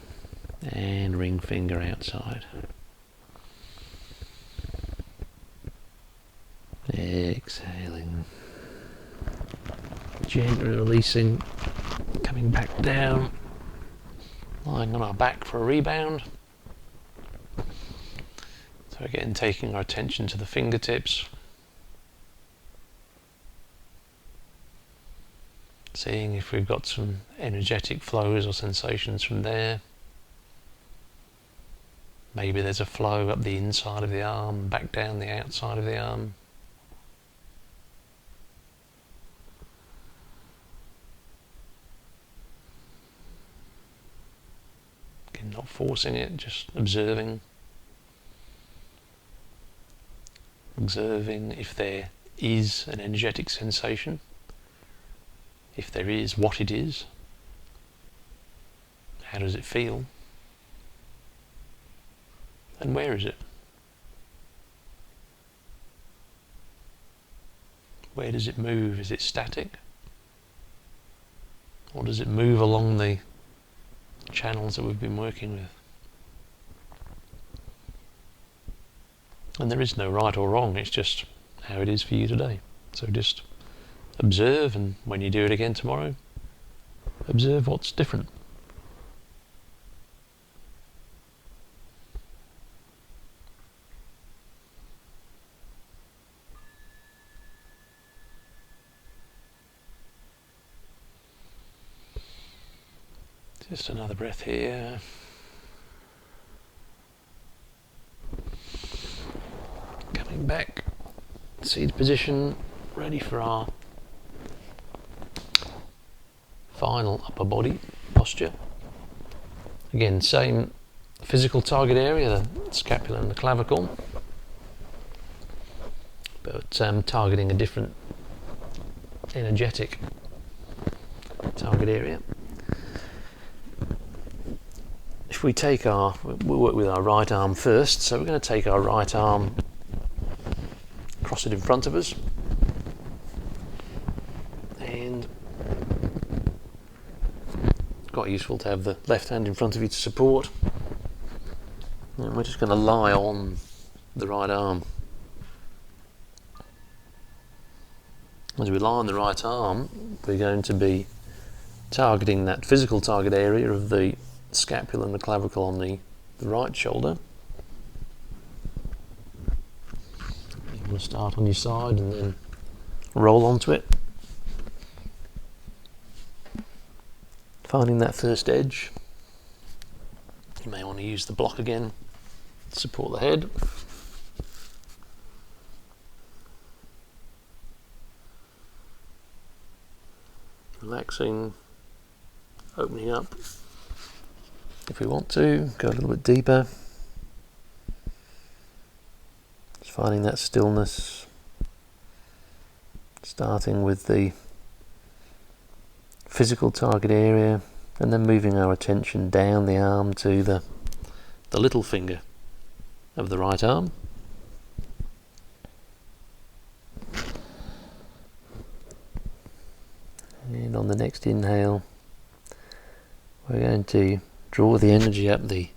And ring finger outside. Exhaling. Gently releasing. Coming back down. Lying on our back for a rebound. So again, taking our attention to the fingertips, seeing if we've got some energetic flows or sensations from there. Maybe there's a flow up the inside of the arm, back down the outside of the arm. Again, not forcing it, just observing. Observing if there is an energetic sensation, if there is, what it is, how does it feel, and where is it? Where does it move? Is it static? Or does it move along the channels that we've been working with? And there is no right or wrong, it's just how it is for you today. So just observe, and when you do it again tomorrow, observe what's different. Just another breath here. Coming back, seated position, ready for our final upper body posture. Again, same physical target area, the scapula and the clavicle, but targeting a different energetic target area. If we take we'll work with our right arm first, so we're going to take our right arm, cross it in front of us, and it's quite useful to have the left hand in front of you to support, and we're just going to lie on the right arm. As we lie on the right arm, we're going to be targeting that physical target area of the scapula and the clavicle on the right shoulder. You want to start on your side and then roll onto it. Finding that first edge. You may want to use the block again to support the head. Relaxing, opening up. If we want to, go a little bit deeper. Just finding that stillness, starting with the physical target area and then moving our attention down the arm to the little finger of the right arm. And on the next inhale, we're going to draw the energy up the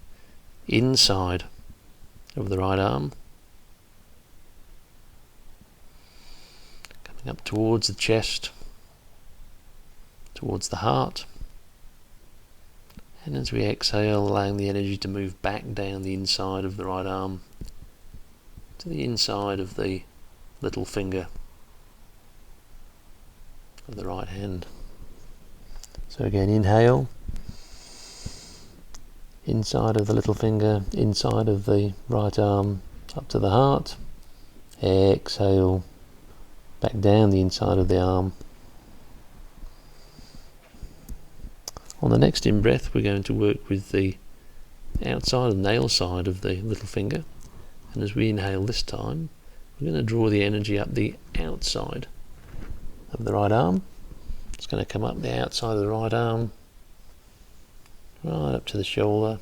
inside of the right arm, coming up towards the chest, towards the heart. And as we exhale, allowing the energy to move back down the inside of the right arm to the inside of the little finger of the right hand. So again, inhale, inside of the little finger, inside of the right arm, up to the heart. Exhale, back down the inside of the arm. On the next in-breath, we're going to work with the outside of the nail side of the little finger. And as we inhale this time, we're going to draw the energy up the outside of the right arm. It's going to come up the outside of the right arm, right up to the shoulder,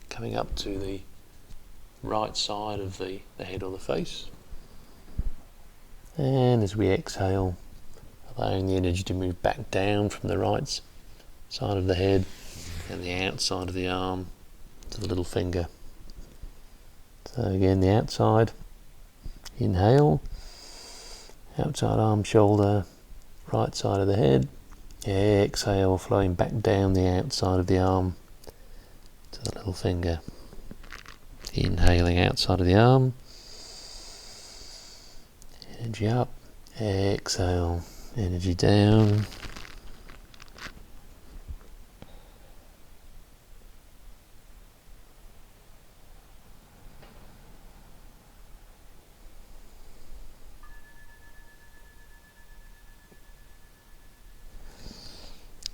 coming up to the right side of the head or the face. And as we exhale, allowing the energy to move back down from the right side of the head and the outside of the arm to the little finger. So again, the outside, inhale, outside arm, shoulder, right side of the head. Exhale, flowing back down the outside of the arm to the little finger. Inhaling outside of the arm, energy up. Exhale, energy down.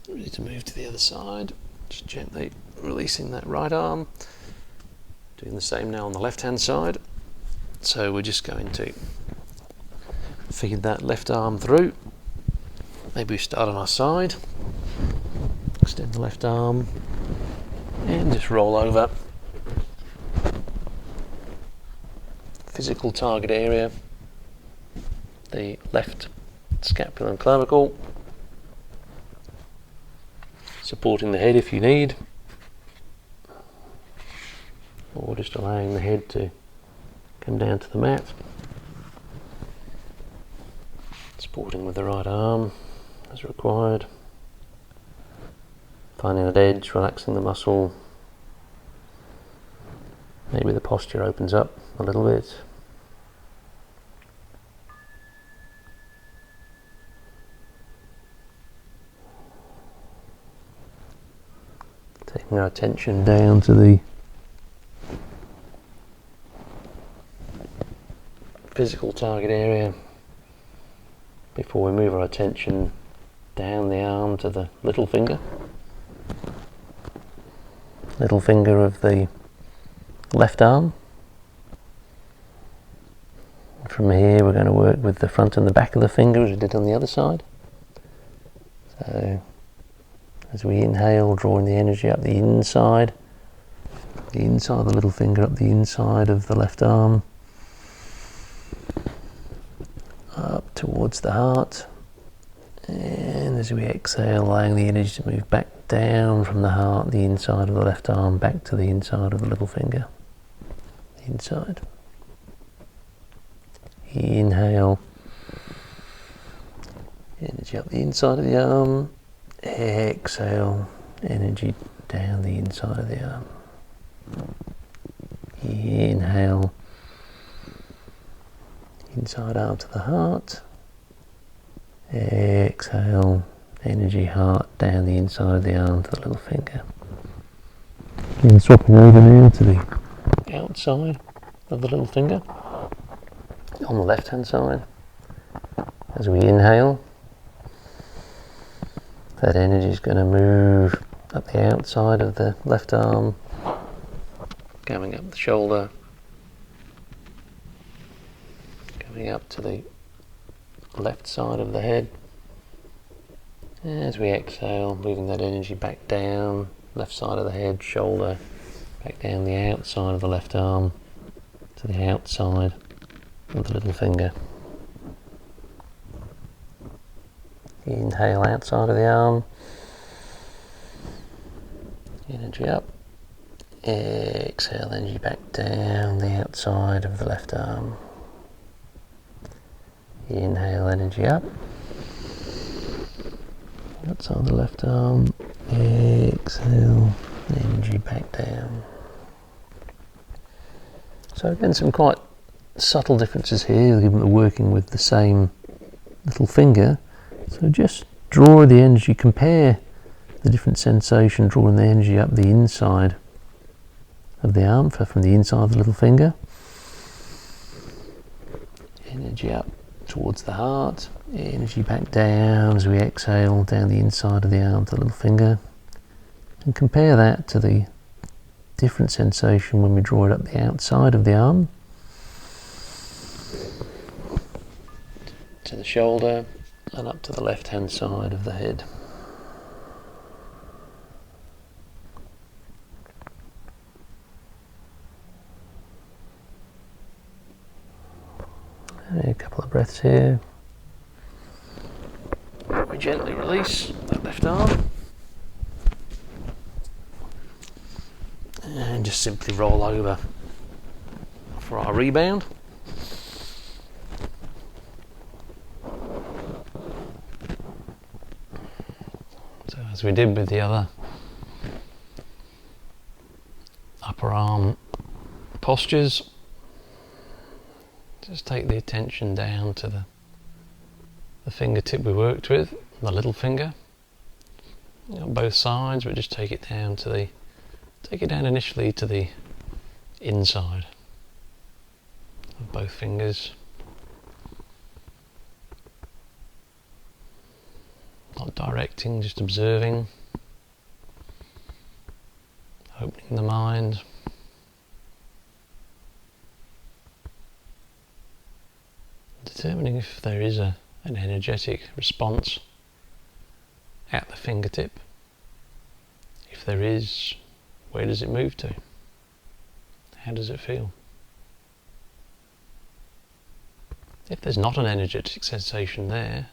Ready to move to the other side, just gently releasing that right arm. Doing the same now on the left hand side. So we're just going to feed that left arm through. Maybe we start on our side, extend the left arm and just roll over. Physical target area, the left scapula and clavicle. Supporting the head if you need, or just allowing the head to come down to the mat. Supporting with the right arm as required. Finding that edge, relaxing the muscle. Maybe the posture opens up a little bit. Taking our attention down to the physical target area before we move our attention down the arm to the little finger. Little finger of the left arm. From here we're going to work with the front and the back of the finger as we did on the other side. So as we inhale, drawing the energy up the inside of the little finger, up the inside of the left arm, up towards the heart. And as we exhale, allowing the energy to move back down from the heart, the inside of the left arm, back to the inside of the little finger. The inside. Inhale. Energy up the inside of the arm. Exhale, energy down the inside of the arm. Inhale, inside arm to the heart. Exhale, energy heart down the inside of the arm to the little finger. Again, swapping over now to the outside of the little finger on the left hand side. As we inhale, That energy is going to move up the outside of the left arm, going up the shoulder, going up to the left side of the head. As we exhale, moving that energy back down, left side of the head, shoulder, back down the outside of the left arm to the outside of the little finger. Inhale outside of the arm, energy up. Exhale, energy back down the outside of the left arm. Inhale, energy up. Outside of the left arm. Exhale, energy back down. So again, some quite subtle differences here, given that we're working with the same little finger. So just draw the energy, compare the different sensation, drawing the energy up the inside of the arm, from the inside of the little finger. Energy up towards the heart, energy back down as we exhale down the inside of the arm to the little finger. And compare that to the different sensation when we draw it up the outside of the arm, to the shoulder, and up to the left hand side of the head. And a couple of breaths here. We gently release that left arm and just simply roll over for our rebound. So as we did with the other upper arm postures, just take the attention down to the fingertip we worked with, the little finger, on both sides, but just take it down initially to the inside of both fingers. Not directing, just observing, opening the mind. Determining if there is an energetic response at the fingertip. If there is, where does it move to? How does it feel? If there's not an energetic sensation there,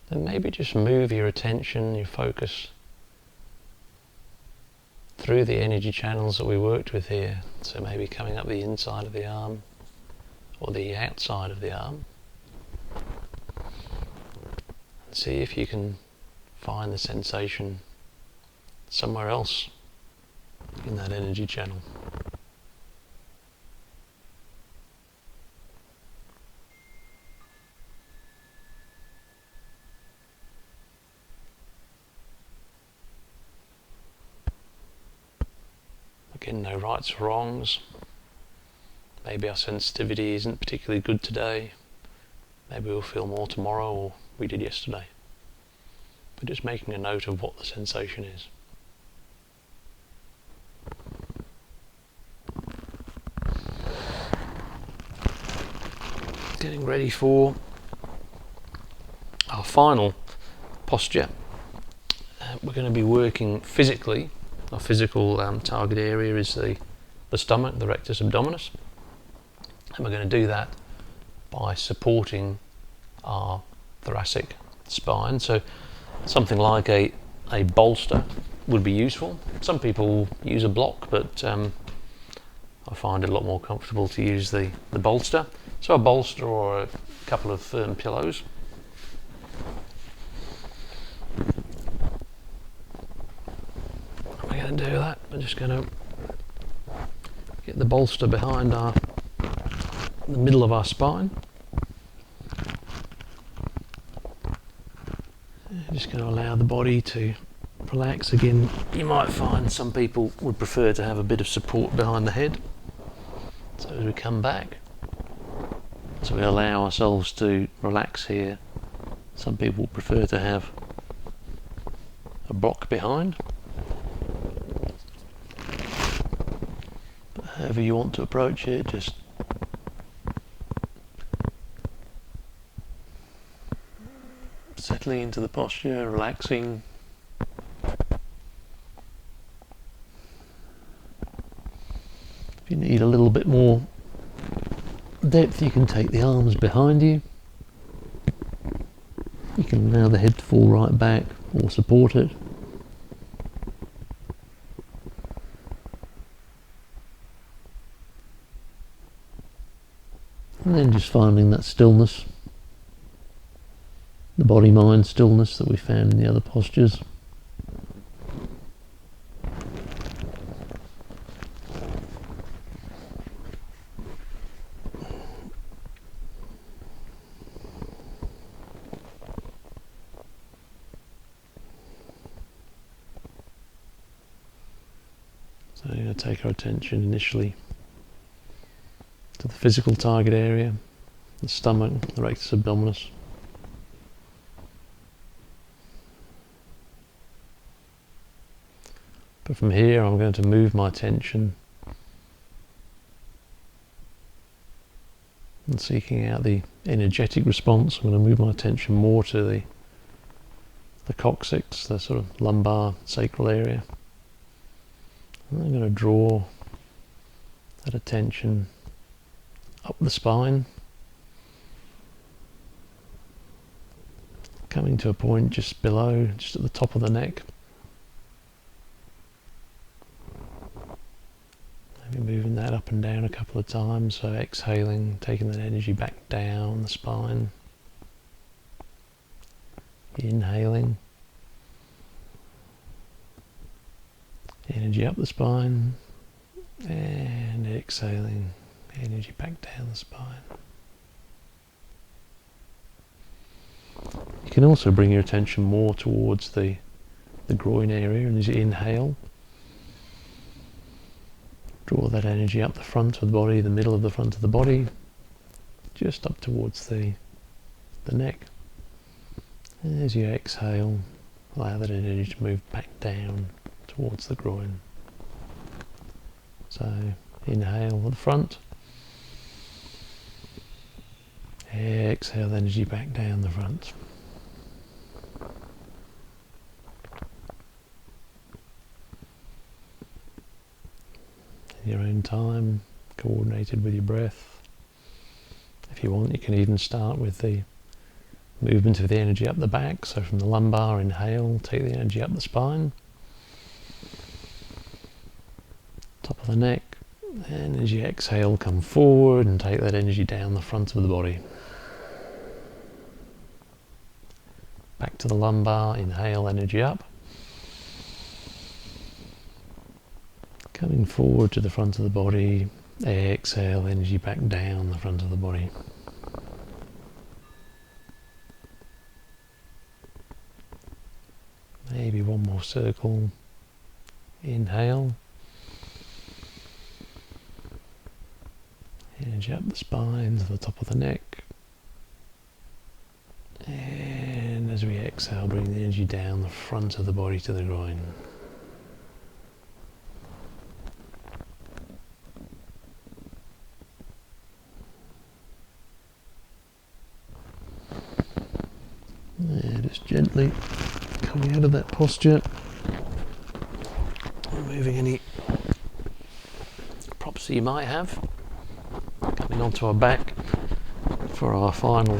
then maybe just move your attention, your focus through the energy channels that we worked with here. So maybe coming up the inside of the arm or the outside of the arm. And see if you can find the sensation somewhere else in that energy channel. Again, no rights or wrongs. Maybe our sensitivity isn't particularly good today. Maybe we'll feel more tomorrow, or we did yesterday. But just making a note of what the sensation is. Getting ready for our final posture. We're going to be working physically. Our physical target area is the stomach, the rectus abdominis. And we're going to do that by supporting our thoracic spine. So something like a bolster would be useful. Some people use a block, but I find it a lot more comfortable to use the bolster. So a bolster or a couple of firm pillows. We're going to do that. We're just going to get the bolster behind the middle of our spine. Just going to allow the body to relax again. You might find some people would prefer to have a bit of support behind the head. So as we come back, so we allow ourselves to relax here. Some people prefer to have a block behind. But however you want to approach it, just settling into the posture, relaxing. If you need a little bit more depth, you can take the arms behind you. You can allow the head to fall right back or support it. And then just finding that stillness, the body-mind stillness that we found in the other postures. So we're going to take our attention initially to the physical target area, the stomach, the rectus abdominis. But from here I'm going to move my attention and seeking out the energetic response. I'm going to move my attention more to the coccyx, the sort of lumbar sacral area. And I'm going to draw that attention up the spine, coming to a point just below, just at the top of the neck. Maybe moving that up and down a couple of times, so exhaling, taking that energy back down the spine. Inhaling. Energy up the spine, and exhaling, energy back down the spine. You can also bring your attention more towards the groin area, and as you inhale, draw that energy up the front of the body, the middle of the front of the body, just up towards the neck. And as you exhale, allow that energy to move back down towards the groin. So inhale at the front, exhale energy back down the front. In your own time, coordinated with your breath. If you want, you can even start with the movement of the energy up the back. So from the lumbar, inhale, take the energy up the spine. Top of the neck, and as you exhale, come forward and take that energy down the front of the body. Back to the lumbar, inhale, energy up. Coming forward to the front of the body, exhale, energy back down the front of the body. Maybe one more circle. Inhale. Energy up the spine to the top of the neck. And as we exhale, bring the energy down the front of the body to the groin. And just gently coming out of that posture, removing any props that you might have. Coming onto our back for our final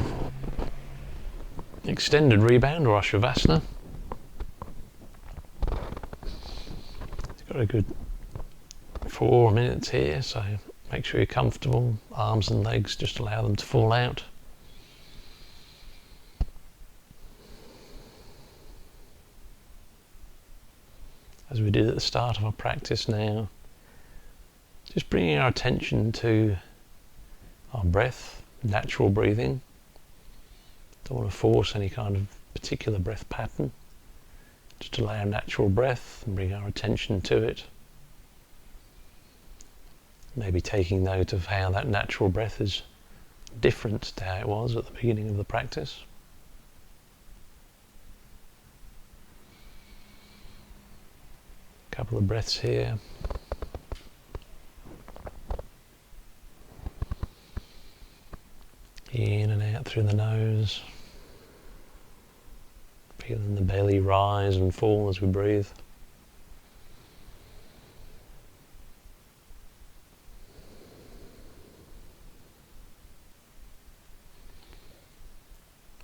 extended rebound, or our shavasana. It's got a good 4 minutes here, so make sure you're comfortable. Arms and legs, just allow them to fall out. As we did at the start of our practice now, just bringing our attention to our breath, natural breathing. Don't want to force any kind of particular breath pattern. Just allow natural breath and bring our attention to it. Maybe taking note of how that natural breath is different to how it was at the beginning of the practice. couple of breaths here. In and out through the nose. Feeling the belly rise and fall as we breathe.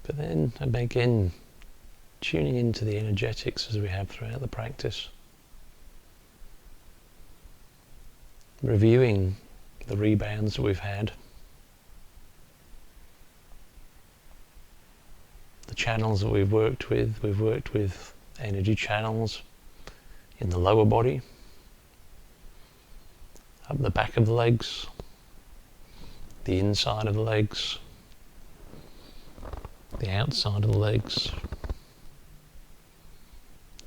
But then again, tuning into the energetics as we have throughout the practice. Reviewing the rebounds that we've had. The channels that we've worked with energy channels in the lower body, up the back of the legs, the inside of the legs, the outside of the legs,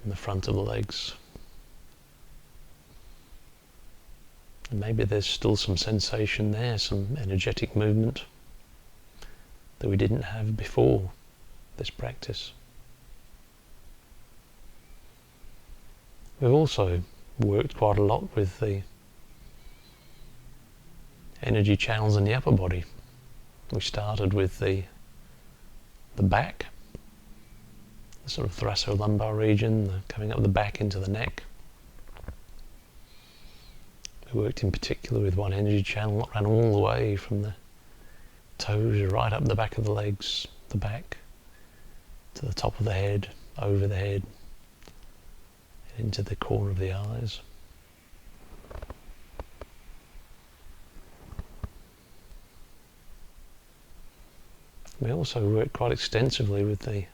and the front of the legs. And maybe there's still some sensation there, some energetic movement that we didn't have before this practice. We've also worked quite a lot with the energy channels in the upper body. We started with the back, the sort of thoracolumbar region, coming up the back into the neck. We worked in particular with one energy channel that ran all the way from the toes right up the back of the legs, the back, to the top of the head, over the head, and into the corner of the eyes. We also worked quite extensively with the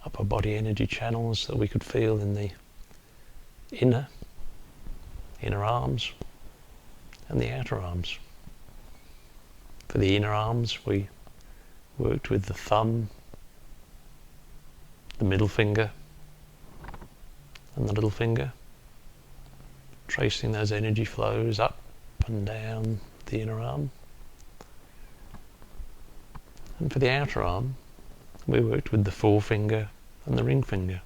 upper body energy channels that we could feel in the inner arms and the outer arms. For the inner arms, we worked with the thumb, the middle finger and the little finger, tracing those energy flows up and down the inner arm. And for the outer arm, we worked with the forefinger and the ring finger,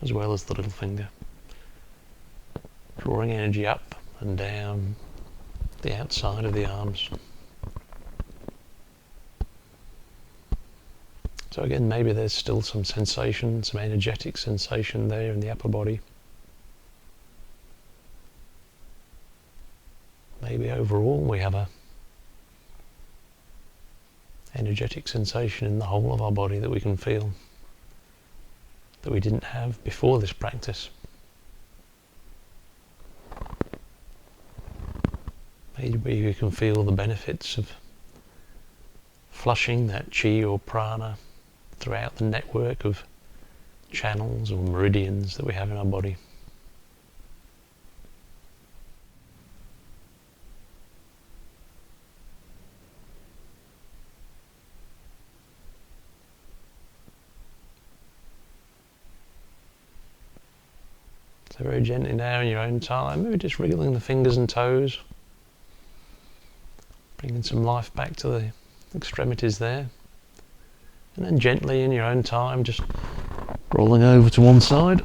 as well as the little finger, drawing energy up and down the outside of the arms. So again, maybe there's still some sensation, some energetic sensation there in the upper body. Maybe overall we have a energetic sensation in the whole of our body that we can feel, that we didn't have before this practice. Maybe we can feel the benefits of flushing that chi or prana throughout the network of channels or meridians that we have in our body. So very gently now in your own time, maybe just wriggling the fingers and toes, bringing some life back to the extremities there. And then gently in your own time, just rolling over to one side,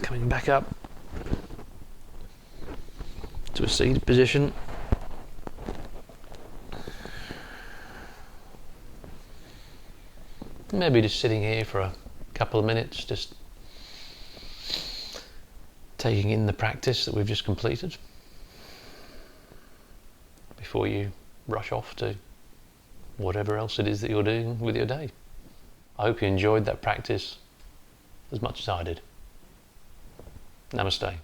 coming back up to a seated position. Maybe just sitting here for a couple of minutes, just taking in the practice that we've just completed before you rush off to whatever else it is that you're doing with your day. I hope you enjoyed that practice as much as I did. Namaste.